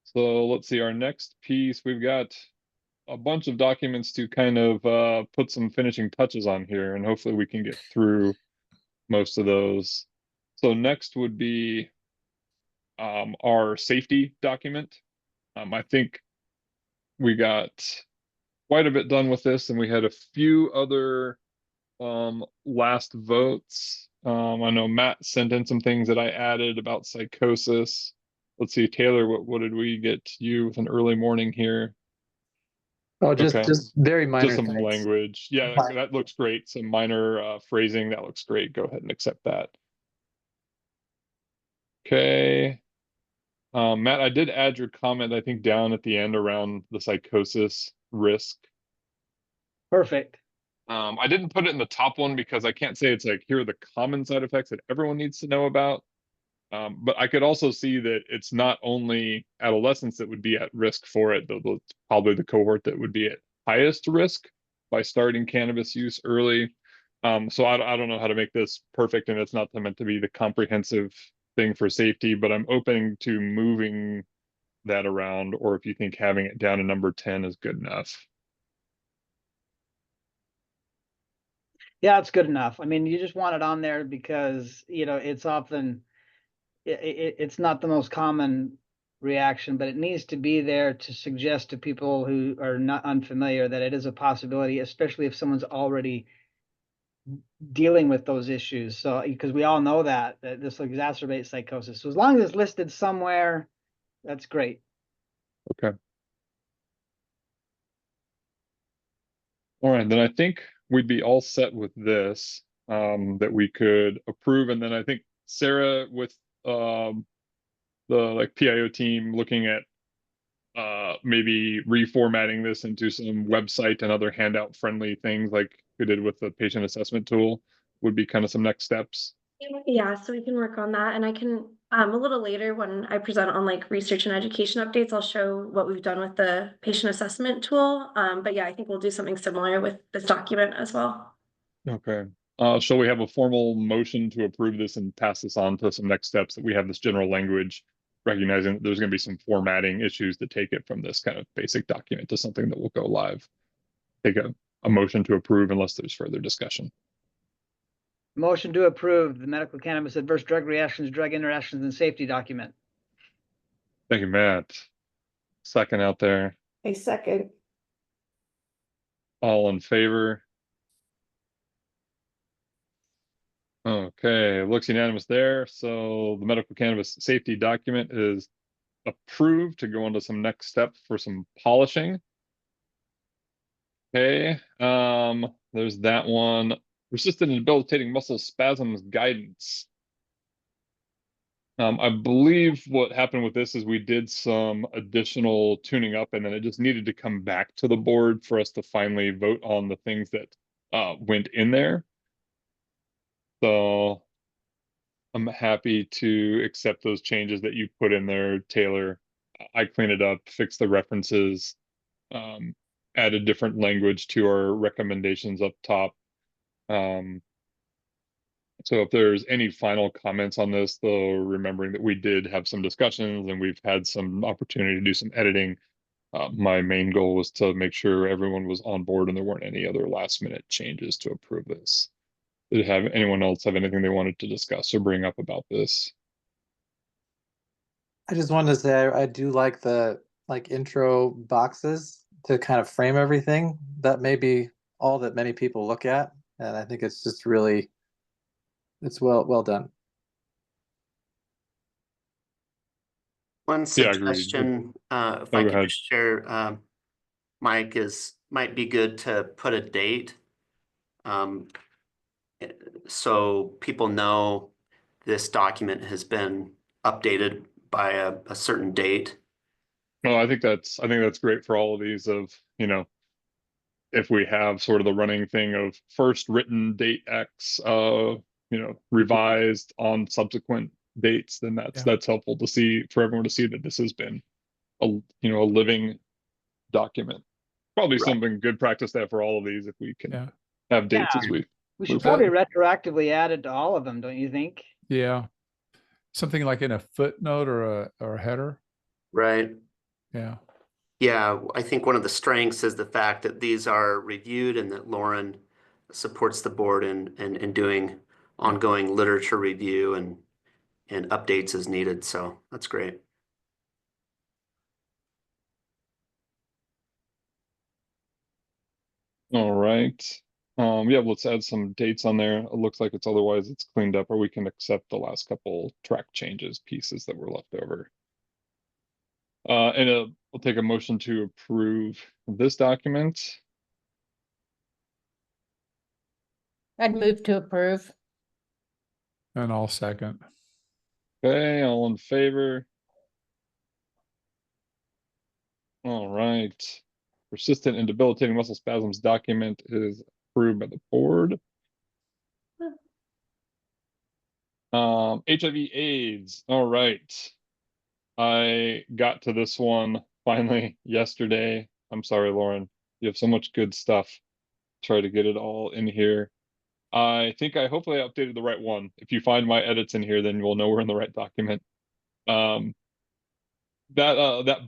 So let's see, our next piece, we've got a bunch of documents to kind of put some finishing touches on here, and hopefully we can get through most of those. So next would be our safety document. I think we got quite a bit done with this, and we had a few other last votes. I know Matt sent in some things that I added about psychosis. Let's see, Taylor, what did we get you with an early morning here? Oh, just very minor just some things. language. Yeah, that looks great. Some minor phrasing, that looks great. Go ahead and accept that. Okay. Matt, I did add your comment, I think, down at the end around the psychosis risk. Perfect. I didn't put it in the top one because I can't say it's like, here are the common side effects that everyone needs to know about. But I could also see that it's not only adolescents that would be at risk for it, though probably the cohort that would be at highest risk by starting cannabis use early. So I don't know how to make this perfect, and it's not meant to be the comprehensive thing for safety, but I'm open to moving that around, or if you think having it down to number 10 is good enough. Yeah, it's good enough. I mean, you just want it on there because, it's often, it's not the most common reaction, but it needs to be there to suggest to people who are not unfamiliar that it is a possibility, especially if someone's already dealing with those issues. So, because we all know that this will exacerbate psychosis. So as long as it's listed somewhere, that's great. Okay. All right, then I think we'd be all set with this, that we could approve. And then I think Sarah with the PIO team looking at maybe reformatting this into some website and other handout friendly things like we did with the patient assessment tool would be kind of some next steps. Yeah, so we can work on that, and I can a little later when I present on like research and education updates, I'll show what we've done with the patient assessment tool. But yeah, I think we'll do something similar with this document as well. Okay. Shall we have a formal motion to approve this and pass this on to some next steps, that we have this general language, recognizing that there's going to be some formatting issues to take it from this kind of basic document to something that will go live? Take a motion to approve unless there's further discussion. Motion to approve the medical cannabis adverse drug reactions, drug interactions, and safety document. Thank you, Matt. Second out there. A second. All in favor? Okay, looks unanimous there. So the medical cannabis safety document is approved to go into some next steps for some polishing. Okay, there's that one. Persistent and debilitating muscle spasms guidance. I believe what happened with this is we did some additional tuning up, and then it just needed to come back to the board for us to finally vote on the things that went in there. So I'm happy to accept those changes that you put in there, Taylor. I cleaned it up, fixed the references, added different language to our recommendations up top. So if there's any final comments on this, though, remembering that we did have some discussions and we've had some opportunity to do some editing, my main goal was to make sure everyone was on board and there weren't any other last minute changes to approve this. Did anyone else have anything they wanted to discuss or bring up about this? I just wanted to say I do like the intro boxes to kind of frame everything. That may be all that many people look at, and I think it's just really, it's well done. One Yeah, agreed. suggestion, if Oh, I go could ahead. just share, Mike, might be good to put a date. So people know this document has been updated by a certain date. Well, I think that's great for all of these of, if we have sort of the running thing of first written date X, revised on subsequent dates, then that's helpful to see, for everyone to see that this has been a living document. Probably Right. something good practice to have for all of these if we can have dates as we should move probably forward. retroactively add it to all of them, don't you think? Yeah. Something like in a footnote or a header. Right. Yeah. Yeah, I think one of the strengths is the fact that these are reviewed and that Lauren supports the board in doing ongoing literature review and updates as needed. So that's great. All right. Yeah, let's add some dates on there. It looks like it's cleaned up, or we can accept the last couple track changes pieces that were left over. And we'll take a motion to approve this document. I'd move to approve. And I'll second. Okay, all in favor? All right. Persistent and debilitating muscle spasms document is approved by the board. HIV/AIDS. All right. I got to this one finally yesterday. I'm sorry, Lauren. You have so much good stuff. Try to get it all in here. I think hopefully I updated the right one. If you find my edits in here, then you'll know we're in the right document. That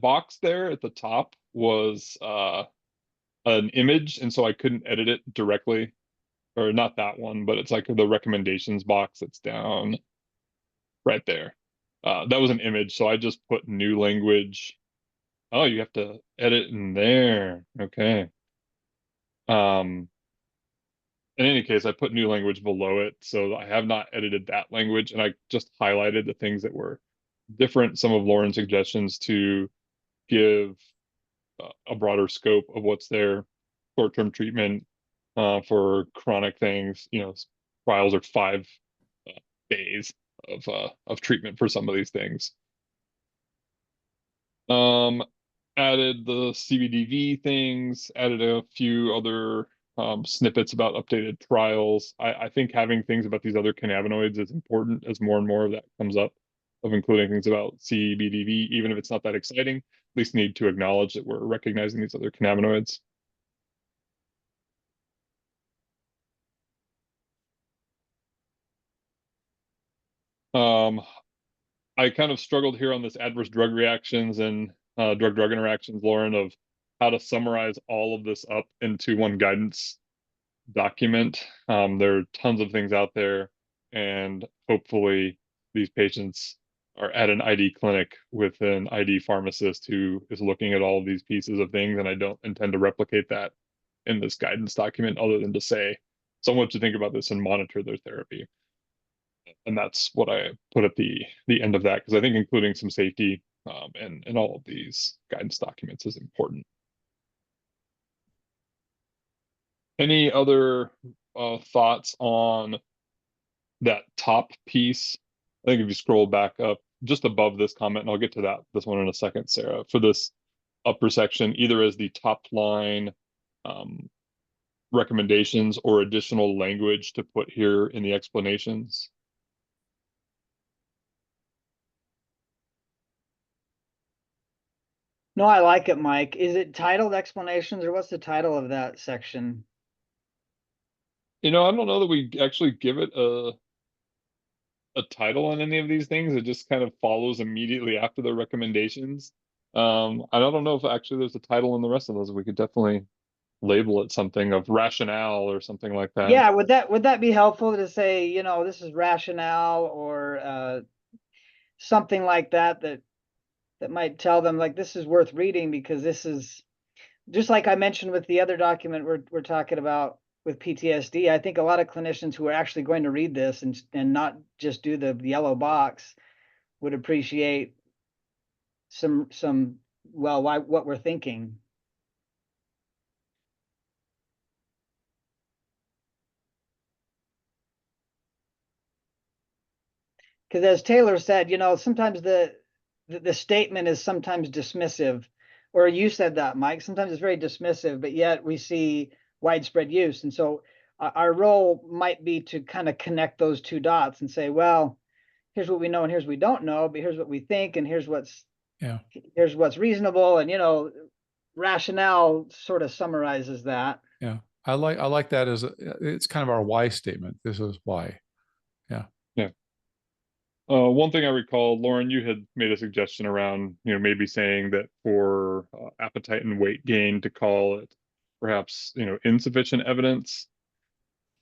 box there at the top was an image, and so I couldn't edit it directly, or not that one, but it's like the recommendations box that's down right there. That was an image, so I just put new language. Oh, you have to edit in there. Okay. In any case, I put new language below it, so I have not edited that language, and I just highlighted the things that were different. Some of Lauren's suggestions to give a broader scope of what's there. Short-term treatment for chronic things. Trials are 5 days of treatment for some of these things. Added the CBDV things, added a few other snippets about updated trials. I think having things about these other cannabinoids is important as more and more of that comes up, of including things about CBDV, even if it's not that exciting, at least need to acknowledge that we're recognizing these other cannabinoids. I kind of struggled here on this adverse drug reactions and drug-drug interactions, Lauren, of how to summarize all of this up into one guidance document. There are tons of things out there, and hopefully these patients are at an ID clinic with an ID pharmacist who is looking at all of these pieces of things, and I don't intend to replicate that in this guidance document other than to say someone should think about this and monitor their therapy. And that's what I put at the end of that, because I think including some safety in all of these guidance documents is important. Any other thoughts on that top piece? I think if you scroll back up just above this comment, and I'll get to this one in a second, Sarah, for this upper section, either as the top line recommendations or additional language to put here in the explanations. No, I like it, Mike. Is it titled explanations, or what's the title of that section? I don't know that we actually give it a title on any of these things. It just kind of follows immediately after the recommendations. I don't know if actually there's a title in the rest of those. We could definitely label it something of rationale or something like that. Yeah, would that be helpful to say, this is rationale, or something like that might tell them, like, this is worth reading because this is just like I mentioned with the other document we're talking about with PTSD. I think a lot of clinicians who are actually going to read this and not just do the yellow box would appreciate what we're thinking. Because as Taylor said, sometimes the statement is sometimes dismissive, or you said that, Mike. Sometimes it's very dismissive, but yet we see widespread use. And so our role might be to kind of connect those two dots and say, well, here's what we know and here's what we don't know, but here's what we think and here's what's reasonable. And, rationale sort of summarizes that. Yeah. I like that as it's kind of our why statement. This is why. Yeah. Yeah. One thing I recall, Lauren, you had made a suggestion around, maybe saying that for appetite and weight gain to call it perhaps, insufficient evidence.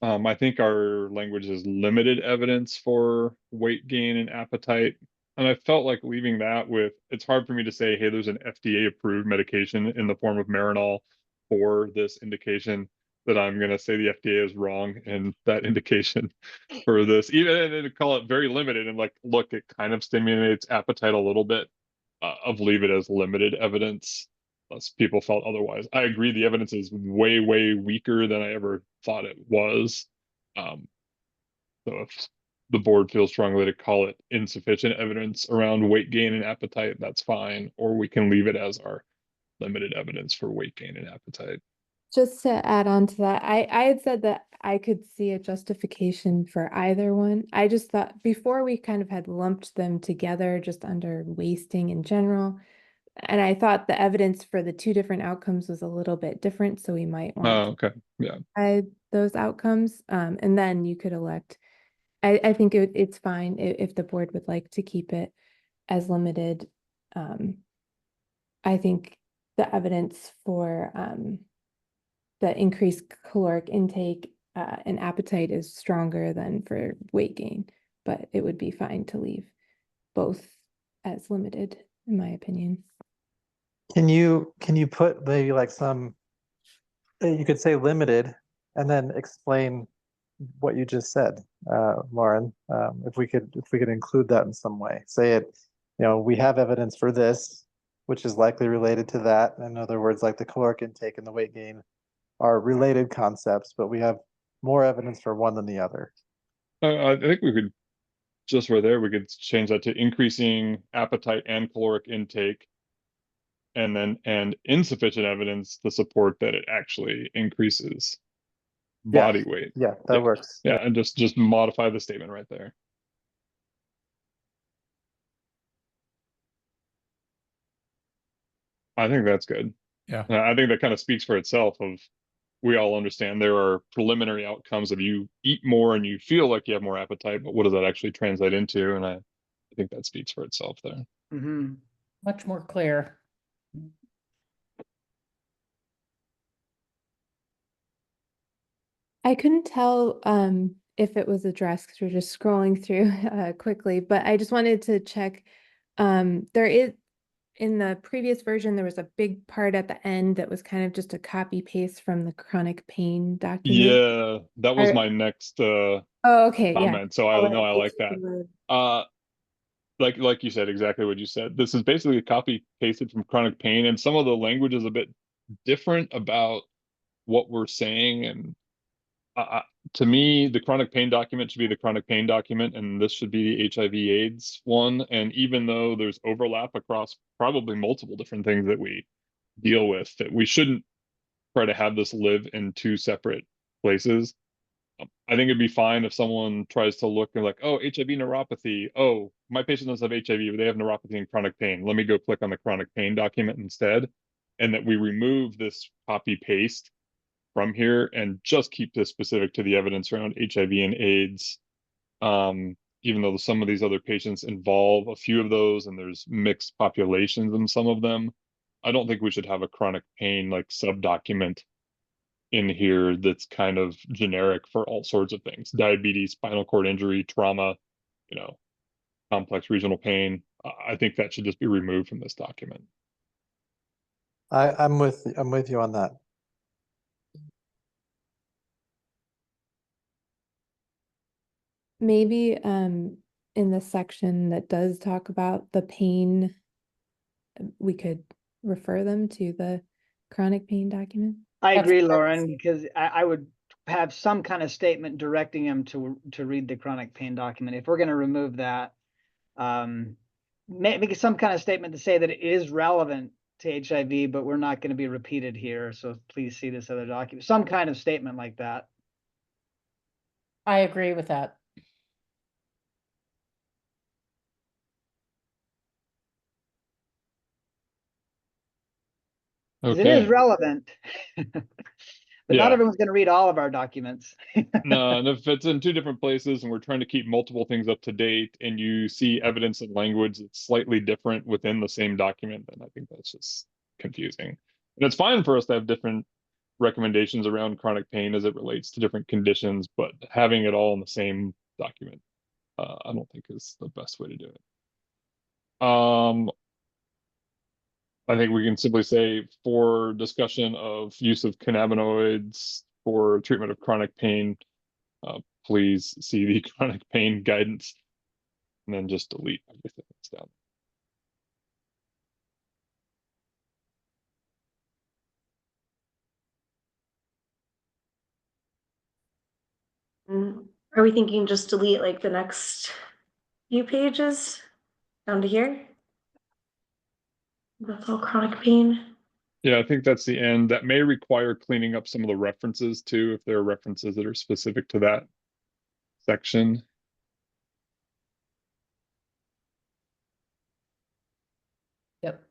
I think our language is limited evidence for weight gain and appetite. And I felt like leaving that with, it's hard for me to say, hey, there's an FDA approved medication in the form of Marinol for this indication, that I'm going to say the FDA is wrong in that indication for this, even and call it very limited and like, look, it kind of stimulates appetite a little bit, of leave it as limited evidence, unless people felt otherwise. I agree, the evidence is way, way weaker than I ever thought it was. So if the board feels strongly to call it insufficient evidence around weight gain and appetite, that's fine, or we can leave it as our limited evidence for weight gain and appetite. Just to add on to that, I had said that I could see a justification for either one. I just thought before we kind of had lumped them together just under wasting in general. And I thought the evidence for the two different outcomes was a little bit different. So we might want Okay. Yeah. to add those outcomes. And then you could elect. I think it's fine if the board would like to keep it as limited. I think the evidence for the increased caloric intake and appetite is stronger than for weight gain, but it would be fine to leave both as limited, in my opinion. Can you put maybe like you could say limited and then explain what you just said, Lauren, if we could include that in some way. Say it, we have evidence for this, which is likely related to that. In other words, like the caloric intake and the weight gain are related concepts, but we have more evidence for one than the other. I think we could just right there, we could change that to increasing appetite and caloric intake, and insufficient evidence to support that it actually increases body weight. Yeah, that works. Yeah, and just modify the statement right there. I think that's good. Yeah. I think that kind of speaks for itself of we all understand there are preliminary outcomes of you eat more and you feel like you have more appetite, but what does that actually translate into? And I think that speaks for itself there. Mm-hmm. Much more clear. I couldn't tell if it was addressed because we're just scrolling through quickly, but I just wanted to check. There is, in the previous version, there was a big part at the end that was kind of just a copy paste from the chronic pain document. Yeah, that was Are- my next Oh, okay, yeah. comment. So I know I like that. Like you said, exactly what you said. This is basically a copy pasted from chronic pain, and some of the language is a bit different about what we're saying. And to me, the chronic pain document should be the chronic pain document, and this should be the HIV/AIDS one. And even though there's overlap across probably multiple different things that we deal with, that we shouldn't try to have this live in two separate places. I think it'd be fine if someone tries to look and like, oh, HIV neuropathy. Oh, my patient doesn't have HIV, but they have neuropathy and chronic pain. Let me go click on the chronic pain document instead. And that we remove this copy paste from here and just keep this specific to the evidence around HIV and AIDS. Even though some of these other patients involve a few of those and there's mixed populations in some of them, I don't think we should have a chronic pain like sub document in here that's kind of generic for all sorts of things: diabetes, spinal cord injury, trauma, complex regional pain. I think that should just be removed from this document. I'm with you on that. Maybe in the section that does talk about the pain, we could refer them to the chronic pain document. I That's agree, correct. Lauren, because I would have some kind of statement directing them to read the chronic pain document. If we're going to remove that, make some kind of statement to say that it is relevant to HIV, but we're not going to be repeated here. So please see this other document. Some kind of statement like that. I agree with that. Because it is Okay. relevant. But not Yeah. everyone's going to read all of our documents. No, and if it's in two different places and we're trying to keep multiple things up to date and you see evidence and language that's slightly different within the same document, then I think that's just confusing. And it's fine for us to have different recommendations around chronic pain as it relates to different conditions, but having it all in the same document, I don't think is the best way to do it. I think we can simply say, for discussion of use of cannabinoids for treatment of chronic pain, please see the chronic pain guidance, and then just delete everything that's down. Are we thinking just delete like the next few pages down to here? That's all chronic pain. Yeah, I think that's the end. That may require cleaning up some of the references too, if there are references that are specific to that section. Yep.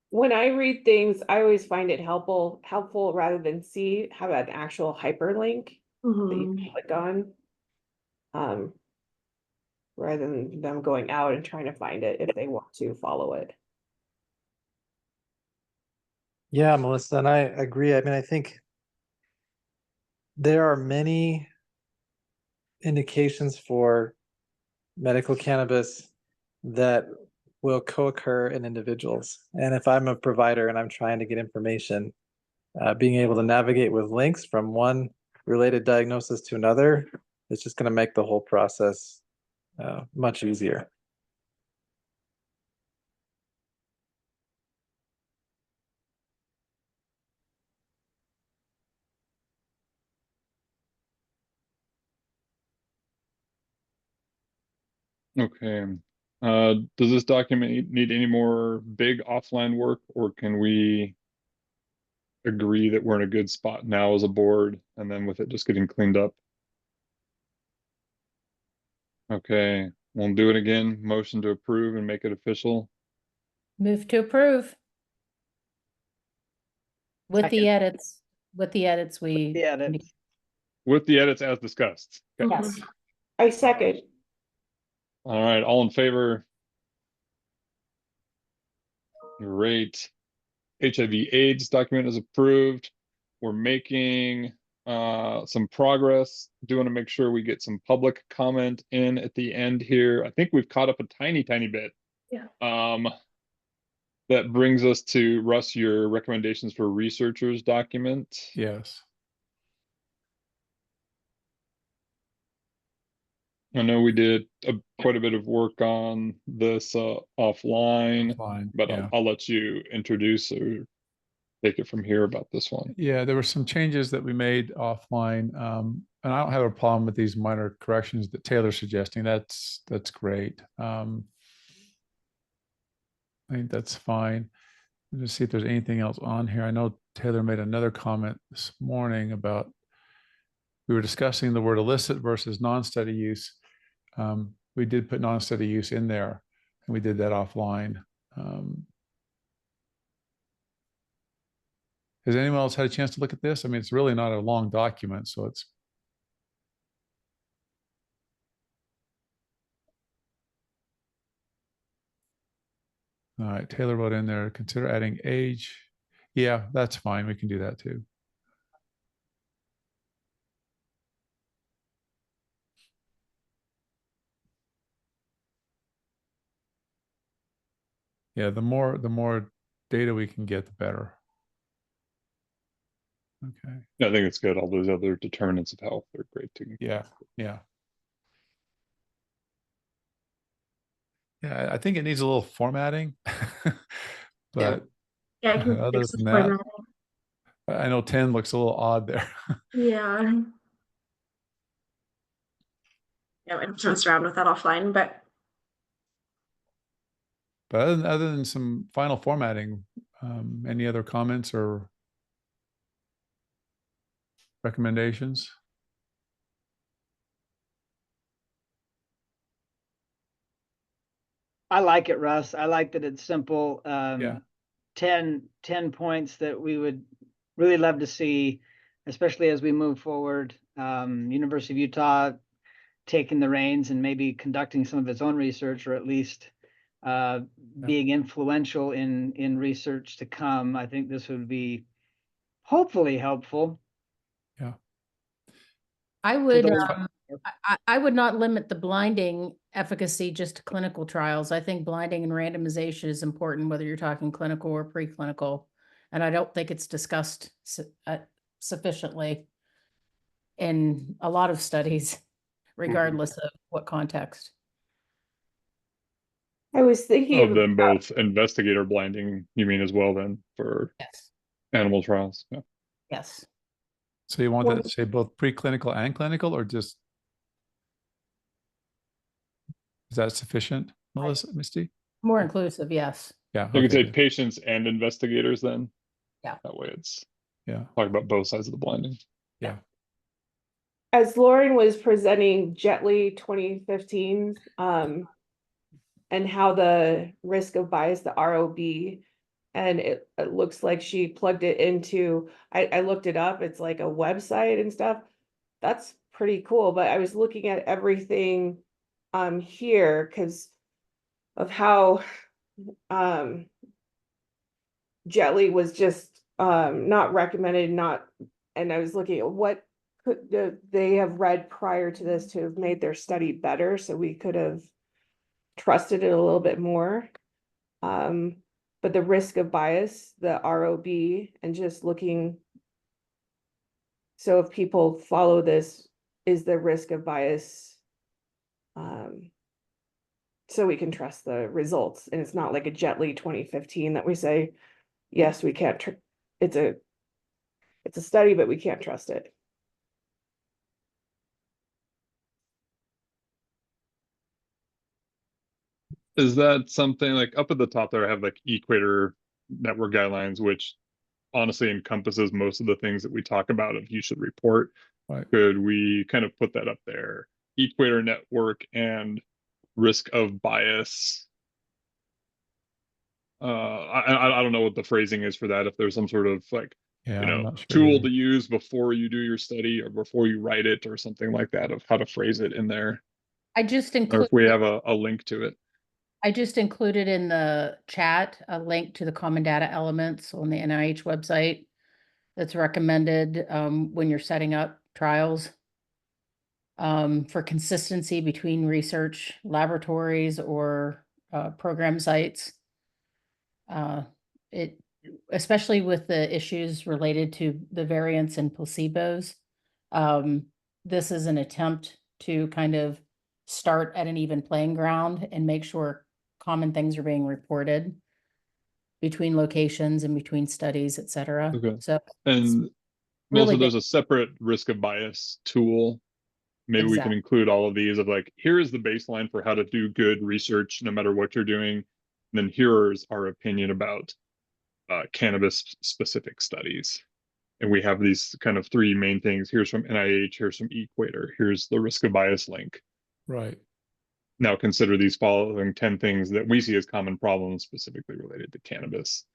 When I read things, I always find it helpful rather than have an actual hyperlink that you can click on. Rather than them going out and trying to find it if they want to follow it. Yeah, Melissa, and I agree. I mean, I think there are many indications for medical cannabis that will co-occur in individuals. And if I'm a provider and I'm trying to get information, being able to navigate with links from one related diagnosis to another, it's just going to make the whole process much easier. Okay. Does this document need any more big offline work, or can we agree that we're in a good spot now as a board, and then with it just getting cleaned up? Okay, we'll do it again. Motion to approve and make it official. Move to approve. With the Second. edits. With the edits we. The edits. with the edits as discussed. Okay. Yes. I second. All right, all in favor? Great. HIV/AIDS document is approved. We're making some progress. Do want to make sure we get some public comment in at the end here. I think we've caught up a tiny bit. Yeah. That brings us to Russ, your recommendations for researchers document. Yes. I know we did quite a bit of work on this offline, Fine. but Yeah. I'll let you introduce or take it from here about this one. Yeah, there were some changes that we made offline. And I don't have a problem with these minor corrections that Taylor's suggesting. That's great. I think that's fine. Let's see if there's anything else on here. I know Taylor made another comment this morning about, we were discussing the word illicit versus non-study use. We did put non-study use in there, and we did that offline. Has anyone else had a chance to look at this? I mean, it's really not a long document, so it's. All right, Taylor wrote in there, consider adding age. Yeah, that's fine. We can do that too. Yeah, the more data we can get, the better. Okay. I think it's good. All those other determinants of health are great too. Yeah. Yeah, I think it needs a little formatting, but Yeah, I can other fix the than that, formatting. I know 10 looks a little odd there. Yeah. Yeah, I messed around with that offline, but But other than some final formatting, any other comments or recommendations? I like it, Russ. I like that it's simple. Yeah. 10 points that we would really love to see, especially as we move forward. University of Utah taking the reins and maybe conducting some of its own research, or at least being influential in research to come. I think this would be hopefully helpful. Yeah. I would, those- I would not limit the blinding efficacy just to clinical trials. I think blinding and randomization is important, whether you're talking clinical or preclinical. And I don't think it's discussed sufficiently in a lot of studies, regardless of what context. I was thinking Of them both investigator blinding, you mean as well then for Yes. animal trials? Yeah. Yes. So you want that to say both preclinical and clinical, or just, is that sufficient, Melissa, Misty? More inclusive, yes. Yeah. You could say good. patients and investigators then. Yeah. That way it's Yeah. talking about both sides of the blinding. Yeah. as Lauren was presenting Jetly 2015, and how the risk of bias, the ROB, and it looks like she plugged it into, I looked it up, it's like a website and stuff. That's pretty cool, but I was looking at everything here because of how Jetly was just not recommended, and I was looking at what could they have read prior to this to have made their study better, so we could have trusted it a little bit more. But the risk of bias, the ROB, and just looking, so if people follow this, is the risk of bias, so we can trust the results, and it's not like a Jetly 2015 that we say, yes, we can't, it's a study, but we can't trust it. Is that something like up at the top there? I have like Equator network guidelines, which honestly encompasses most of the things that we talk about if you should report. Right. Could we kind of put that up there? Equator network and risk of bias. I don't know what the phrasing is for that. If there's some sort of like Yeah, I'm not sure tool either. to use before you do your study or before you write it or something like that of how to phrase it in there, I just or if included, we have a link to it. I just included in the chat a link to the common data elements on the NIH website that's recommended when you're setting up trials for consistency between research laboratories or program sites. It, especially with the issues related to the variance and placebos, this is an attempt to kind of start at an even playing ground and make sure common things are being reported between locations and between studies, et cetera. Okay. So And really also there's a separate risk of bias tool. Maybe we can exactly. include all of these of like, here is the baseline for how to do good research, no matter what you're doing. And then here's our opinion about cannabis specific studies. And we have these kind of three main things. Here's from NIH, here's from Equator, here's the risk of bias link. Right. Now consider these following 10 things that we see as common problems specifically related to cannabis.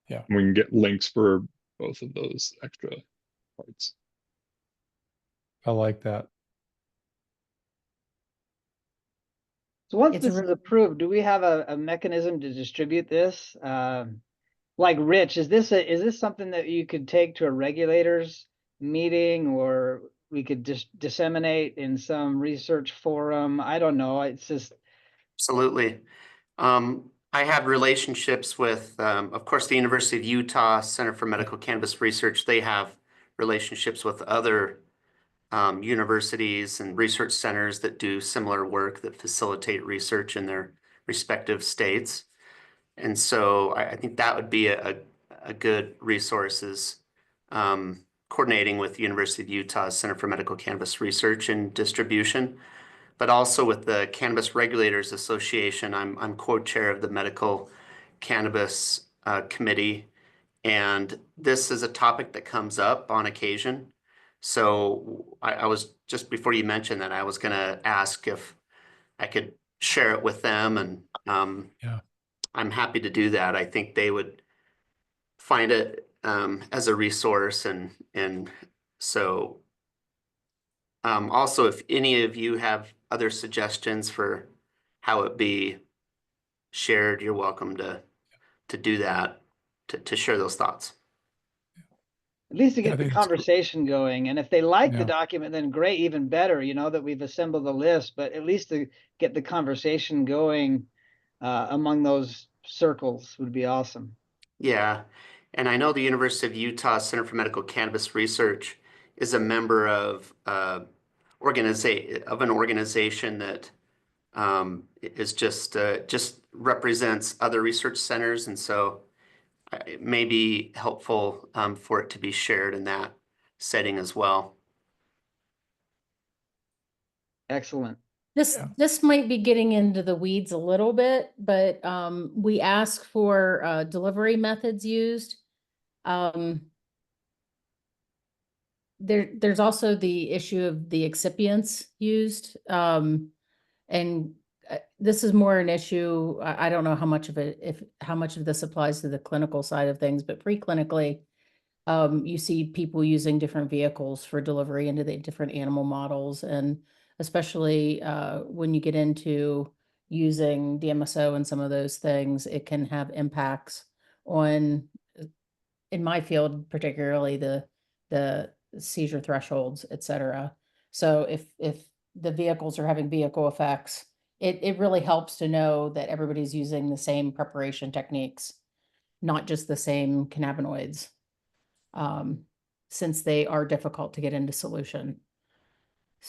Yeah. And we can get links for both of those extra parts. I like that. So once It's a this is really- approved, do we have a mechanism to distribute this? Like Rich, is this something that you could take to a regulators meeting, or we could just disseminate in some research forum? I don't know. It's just, Absolutely. I have relationships with, of course, the University of Utah Center for Medical Cannabis Research. They have relationships with other universities and research centers that do similar work that facilitate research in their respective states. And so I think that would be a good resource is coordinating with the University of Utah Center for Medical Cannabis Research and Distribution, but also with the Cannabis Regulators Association. I'm co-chair of the Medical Cannabis Committee, and this is a topic that comes up on occasion. So I was, just before you mentioned that, I was going to ask if I could share it with them, and Yeah. I'm happy to do that. I think they would find it as a resource, and so also if any of you have other suggestions for how it be shared, you're welcome to do that, to share those thoughts. at least to Yeah, I get the think that's conversation going. And if they like the Yeah. document, then great, even better, that we've assembled the list, but at least to get the conversation going among those circles would be awesome. Yeah, and I know the University of Utah Center for Medical Cannabis Research is a member of an organization that is just represents other research centers, and so it may be helpful for it to be shared in that setting as well. Excellent. This might be getting into the weeds a little bit, but we ask for delivery methods used. There's also the issue of the excipients used. And this is more an issue. I don't know how much of it, how much of this applies to the clinical side of things, but preclinically, you see people using different vehicles for delivery into the different animal models, and especially when you get into using DMSO and some of those things, it can have impacts on, in my field, particularly the seizure thresholds, et cetera. So if the vehicles are having vehicle effects, it really helps to know that everybody's using the same preparation techniques, not just the same cannabinoids, since they are difficult to get into solution.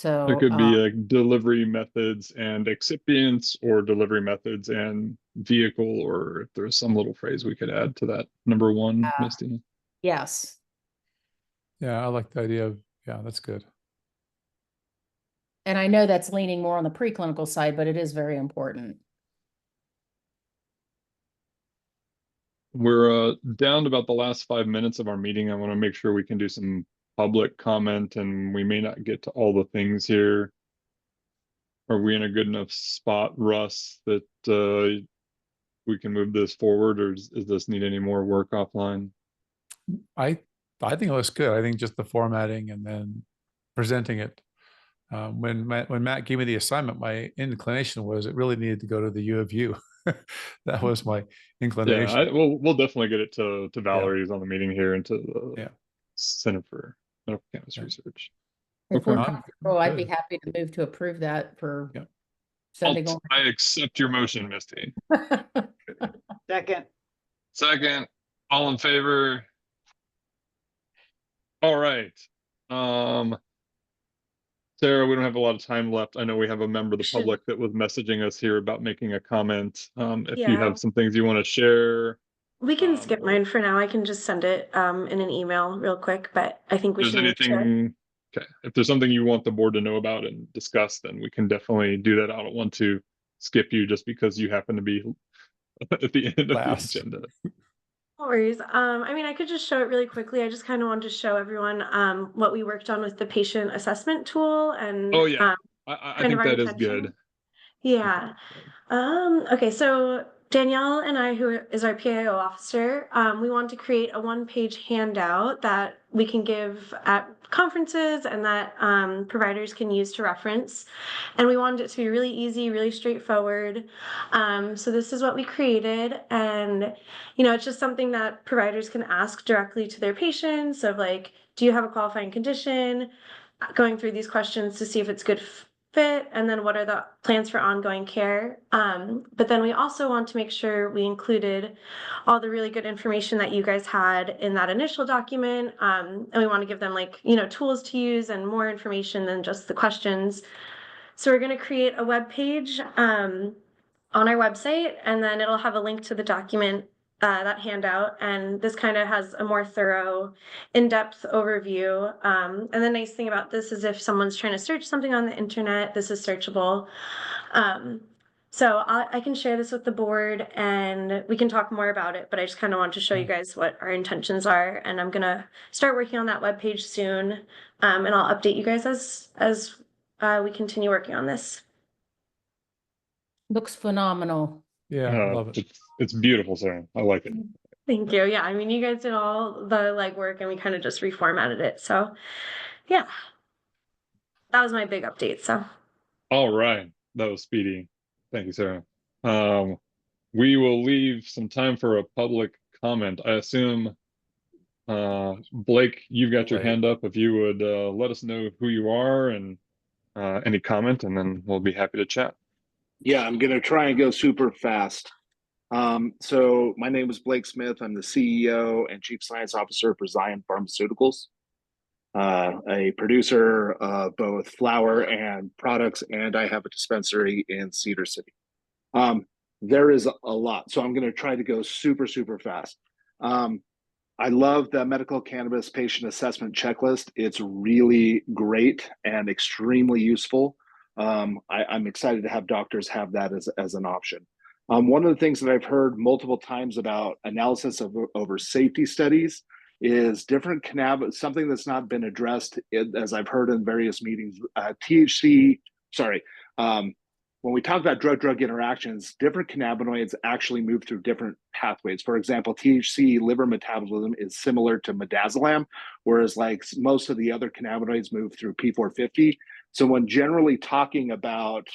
There So could be like delivery methods and excipients, or delivery methods and vehicle, or if there's some little phrase we could add to that number one, Misty. yes, Yeah, I like the idea of, yeah, that's good. and I know that's leaning more on the preclinical side, but it is very important. We're down to about the last 5 minutes of our meeting. I want to make sure we can do some public comment, and we may not get to all the things here. Are we in a good enough spot, Russ, that we can move this forward, or does this need any more work offline? I I think it looks good. I think just the formatting and then presenting it. When Matt gave me the assignment, my inclination was it really needed to go to the U of U. That was my inclination. We'll definitely get it to Valerie's on the meeting here and to the Center for Medical Cannabis Research. If Okay. we're comfortable, I'd be Good. happy to move to approve that for Yeah. sending on. I accept your motion, Misty. Second. Second, all in favor? All right. Sarah, we don't have a lot of time left. I know we have a member of the public that was messaging us here about making a comment. If you Yeah. have some things you want to share. We can skip mine for now. I can just send it in an email real quick, but I think we If should there's make sure. anything, okay. If there's something you want the board to know about and discuss, then we can definitely do that. I don't want to skip you just because you happen to be at the end of the Last. agenda. No worries. I mean, I could just show it really quickly. I just kind of wanted to show everyone what we worked on with the patient assessment tool and Oh yeah, I kind of think our that is intention. good. Yeah. Okay, so Danielle and I, who is our PIO officer, we want to create a one-page handout that we can give at conferences and that providers can use to reference. And we wanted it to be really easy, really straightforward. So this is what we created. And, you know, it's just something that providers can ask directly to their patients of like, do you have a qualifying condition? Going through these questions to see if it's good fit, and then what are the plans for ongoing care. But then we also want to make sure we included all the really good information that you guys had in that initial document. And we want to give them like, you know, tools to use and more information than just the questions. So we're going to create a web page on our website, and then it'll have a link to the document, that handout. And this kind of has a more thorough, in-depth overview. And the nice thing about this is if someone's trying to search something on the internet, this is searchable. So I can share this with the board and we can talk more about it, but I just kind of want to show you guys what our intentions are. And I'm gonna start working on that webpage soon. And I'll update you guys as we continue working on this. Looks phenomenal. Yeah, love it. It's beautiful, Sarah. I like it. Thank you. Yeah, I mean, you guys did all the legwork and we kind of just reformatted it. So yeah, that was my big update. So. All right, that was speedy. Thank you, Sarah. We will leave some time for a public comment. I assume, Blake, you've got your hand up. If you would let us know who you are and any comment, and then we'll be happy to chat. Yeah, I'm going to try and go super fast. So my name is Blake Smith. I'm the CEO and Chief Science Officer for Zion Pharmaceuticals, a producer of both flower and products, and I have a dispensary in Cedar City. There is a lot, so I'm going to try to go super, super fast. I love the medical cannabis patient assessment checklist. It's really great and extremely useful. I'm excited to have doctors have that as an option. One of the things that I've heard multiple times about analysis over safety studies is different cannabis, something that's not been addressed, as I've heard in various meetings, when we talk about drug-drug interactions, different cannabinoids actually move through different pathways. For example, THC liver metabolism is similar to midazolam, whereas like most of the other cannabinoids move through P450. So when generally talking about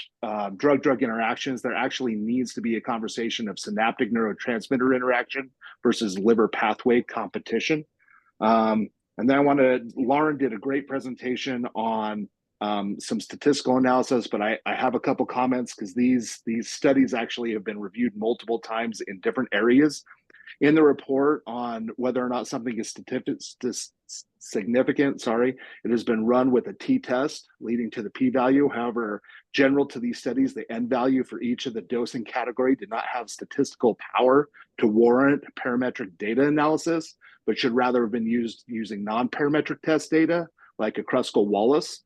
drug-drug interactions, there actually needs to be a conversation of synaptic neurotransmitter interaction versus liver pathway competition. And then Lauren did a great presentation on some statistical analysis, but I have a couple comments because these studies actually have been reviewed multiple times in different areas. In the report on whether or not something is significant, it has been run with a t-test leading to the p-value. However, general to these studies, the n value for each of the dosing category did not have statistical power to warrant parametric data analysis, but should rather have been used using non-parametric test data like a Kruskal-Wallis,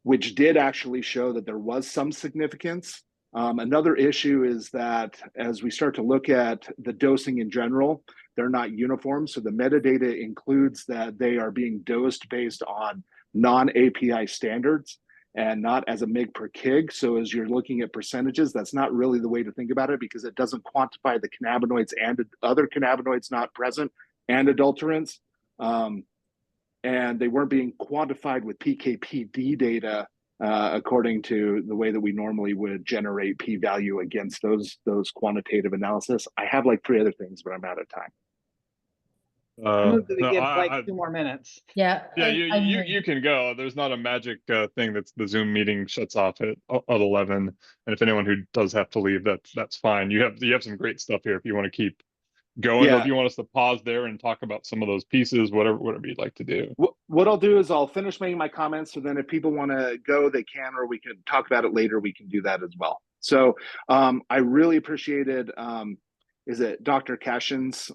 which did actually show that there was some significance. Another issue is that as we start to look at the dosing in general, they're not uniform. So the metadata includes that they are being dosed based on non-API standards and not as a mg per kg. So as you're looking at percentages, that's not really the way to think about it because it doesn't quantify the cannabinoids and other cannabinoids not present and adulterants. and they weren't being quantified with PK/PD data according to the way that we normally would generate p-value against those quantitative analysis. I have like 3 other things, but I'm out of time. I move that we No, give Blake 2 more minutes. Yeah. yeah, I you can go. There's not a magic thing that's the Zoom meeting shuts off at 11. And if anyone who does have to leave, that's fine. You have some great stuff here if you want to keep going, or Yeah. if you want us to pause there and talk about some of those pieces, whatever you'd like to do. What I'll do is I'll finish making my comments, so then if people want to go, they can, or we can talk about it later. We can do that as well. So I really appreciated is it Dr. Cashin's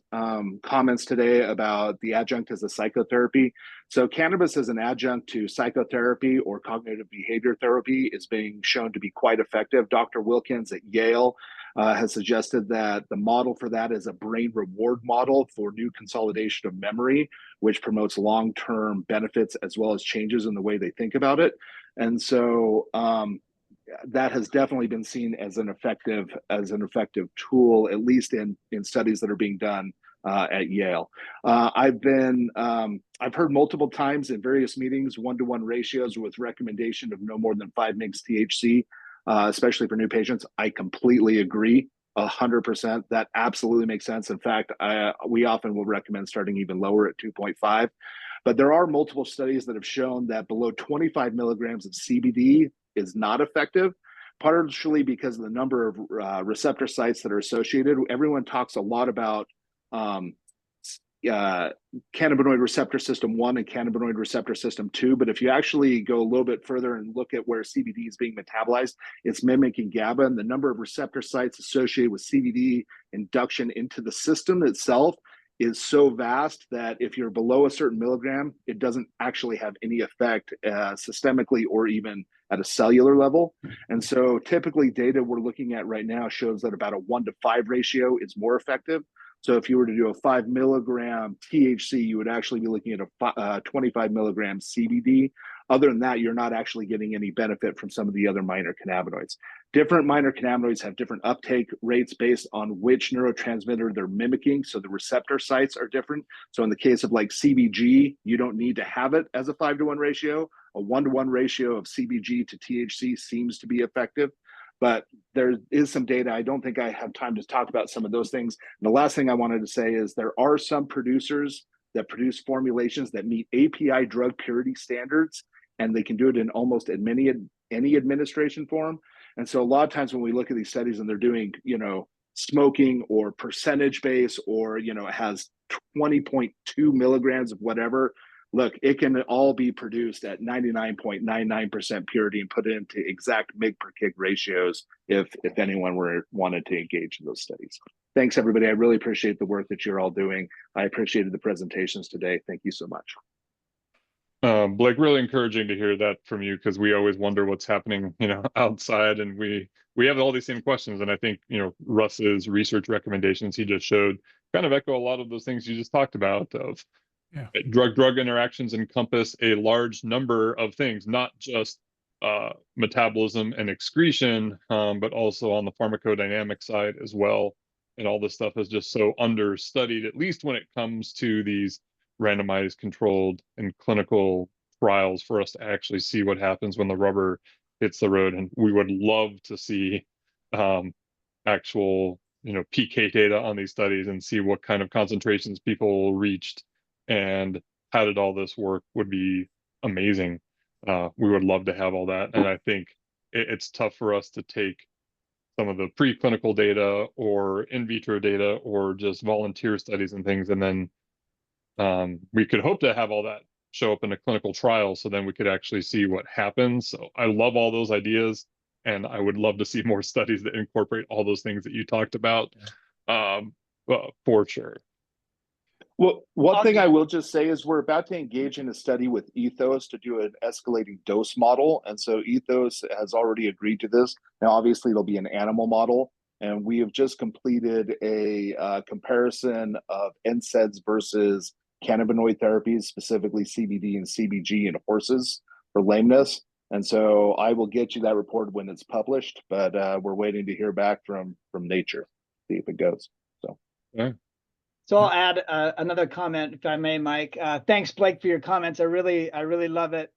comments today about the adjunct as a psychotherapy. So cannabis as an adjunct to psychotherapy or cognitive behavior therapy is being shown to be quite effective. Dr. Wilkins at Yale has suggested that the model for that is a brain reward model for new consolidation of memory, which promotes long-term benefits as well as changes in the way they think about it. And so that has definitely been seen as an effective tool, at least in studies that are being done at Yale. I've heard multiple times in various meetings 1-to-1 ratios with recommendation of no more than 5 mg THC, especially for new patients. I completely agree. 100%. That absolutely makes sense. In fact, we often will recommend starting even lower at 2.5. But there are multiple studies that have shown that below 25 milligrams of CBD is not effective, partially because of the number of receptor sites that are associated. Everyone talks a lot about cannabinoid receptor system 1 and cannabinoid receptor system 2, but if you actually go a little bit further and look at where CBD is being metabolized, it's mimicking GABA, and the number of receptor sites associated with CBD induction into the system itself is so vast that if you're below a certain milligram, it doesn't actually have any effect systemically or even at a cellular level. And so typically data we're looking at right now shows that about a 1-to-5 ratio is more effective. So if you were to do a 5 milligram THC, you would actually be looking at a 25 milligram CBD. Other than that, you're not actually getting any benefit from some of the other minor cannabinoids. Different minor cannabinoids have different uptake rates based on which neurotransmitter they're mimicking. So the receptor sites are different. So in the case of like CBG, you don't need to have it as a 5-to-1 ratio. A 1-to-1 ratio of CBG to THC seems to be effective. But there is some data. I don't think I have time to talk about some of those things. And the last thing I wanted to say is there are some producers that produce formulations that meet API drug purity standards, and they can do it in almost any administration form. And so a lot of times when we look at these studies and they're doing, smoking or percentage base, or, it has 20.2 milligrams of whatever, look, it can all be produced at 99.99% purity and put it into exact mg per kg ratios if anyone wanted to engage in those studies. Thanks, everybody. I really appreciate the work that you're all doing. I appreciated the presentations today. Thank you so much. Blake, really encouraging to hear that from you, because we always wonder what's happening, outside, and we have all these same questions. And I think, Russ's research recommendations he just showed kind of echo a lot of those things you just talked about of drug interactions encompass a large number of things, not just metabolism and excretion, but also on the pharmacodynamic side as well. And all this stuff is just so understudied, at least when it comes to these randomized, controlled, and clinical trials, for us to actually see what happens when the rubber hits the road. And we would love to see actual, PK data on these studies and see what kind of concentrations people reached and how did all this work. Would be amazing. We would love to have all that. And I think it's tough for us to take some of the preclinical data or in vitro data or just volunteer studies and things, and then we could hope to have all that show up in a clinical trial, so then we could actually see what happens. So I love all those ideas, and I would love to see more studies that incorporate all those things that you talked about, for sure. Well, one thing I will just say is we're about to engage in a study with Ethos to do an escalating dose model. And so Ethos has already agreed to this. Now, obviously, it'll be an animal model. And we have just completed a comparison of NSAIDs versus cannabinoid therapies, specifically CBD and CBG in horses for lameness. And so I will get you that report when it's published, but we're waiting to hear back from Nature, see if it goes. So. Yeah. So I'll add another comment, if I may, Mike. Thanks, Blake, for your comments. I really love it.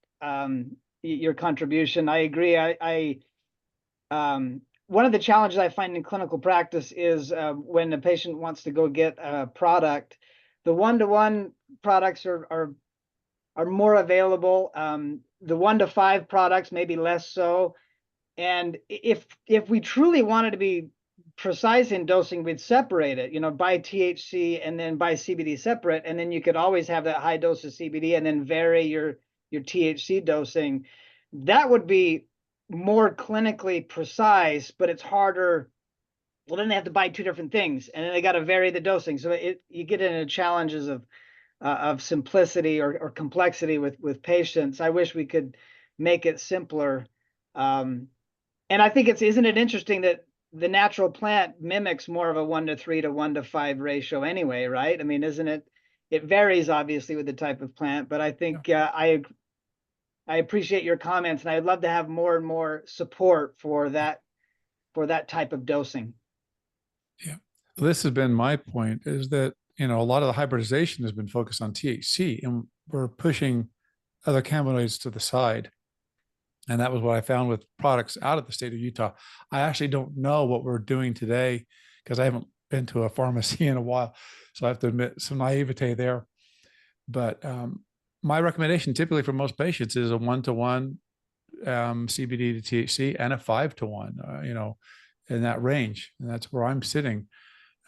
Your contribution. I agree. One of the challenges I find in clinical practice is when a patient wants to go get a product, the one-to-one products are more available. The 1 to 5 products maybe less so. And if we truly wanted to be precise in dosing, we'd separate it, by THC and then by CBD separate, and then you could always have that high dose of CBD and then vary your THC dosing. That would be more clinically precise, but it's harder. Well, then they have to buy 2 different things, and then they got to vary the dosing. So you get into challenges of simplicity or complexity with patients. I wish we could make it simpler. And I think isn't it interesting that the natural plant mimics more of a 1 to 3 to 1 to 5 ratio anyway, right? I mean, isn't it? It varies obviously with the type of plant, but I think I appreciate your comments, and I'd love to have more and more support for that type of dosing. Yeah, this has been my point, is that a lot of the hybridization has been focused on THC, and we're pushing other cannabinoids to the side. And that was what I found with products out of the state of Utah. I actually don't know what we're doing today because I haven't been to a pharmacy in a while. So I have to admit some naivete there. But my recommendation typically for most patients is a 1-to-1 CBD to THC and a 5-to-1, in that range. And that's where I'm sitting.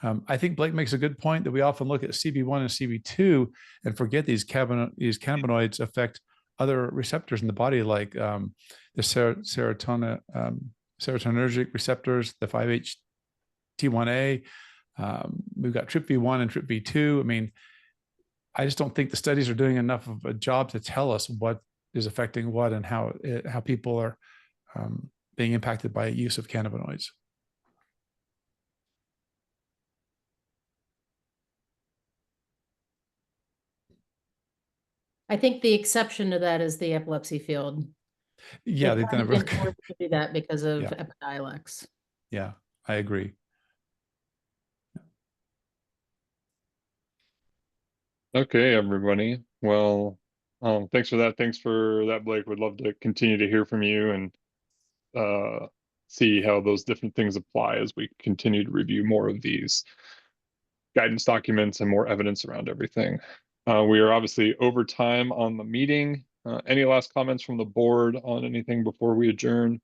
I think Blake makes a good point that we often look at CB1 and CB2 and forget these cannabinoids affect other receptors in the body, like the serotonergic receptors, the 5-HT1A. We've got TRPV1 and TRPV2. I mean, I just don't think the studies are doing enough of a job to tell us what is affecting what and how people are being impacted by use of cannabinoids. I think the exception to that is the epilepsy field. Yeah, they've done a really good to do that because of Yeah. Epidiolex. Yeah, I agree. Okay, everybody. Well, thanks for that. Thanks for that, Blake. Would love to continue to hear from you and see how those different things apply as we continue to review more of these guidance documents and more evidence around everything. We are obviously over time on the meeting. Any last comments from the board on anything before we adjourn?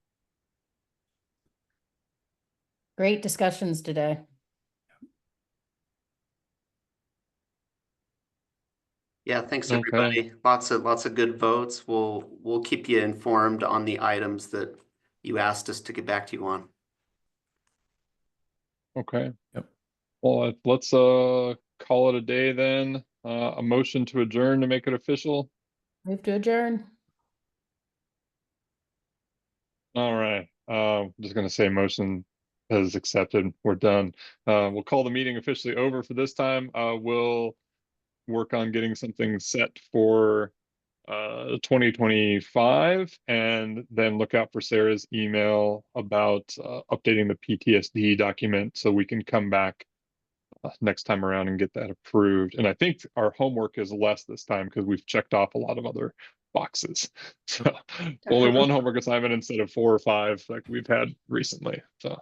Great discussions today. Yeah, thanks Okay. everybody. Lots of good votes. We'll keep you informed on the items that you asked us to get back to you on. Okay. Yep. Well, let's call it a day then. A motion to adjourn to make it official. Move to adjourn. All right. Just gonna say motion is accepted. We're done. We'll call the meeting officially over for this time. We'll work on getting something set for 2025, and then look out for Sarah's email about updating the PTSD document so we can come back next time around and get that approved. And I think our homework is less this time because we've checked off a lot of other boxes. So only one homework assignment instead of 4 or 5 like we've had recently. So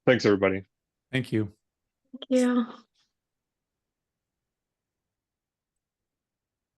thanks everybody. Thank you. Thank you.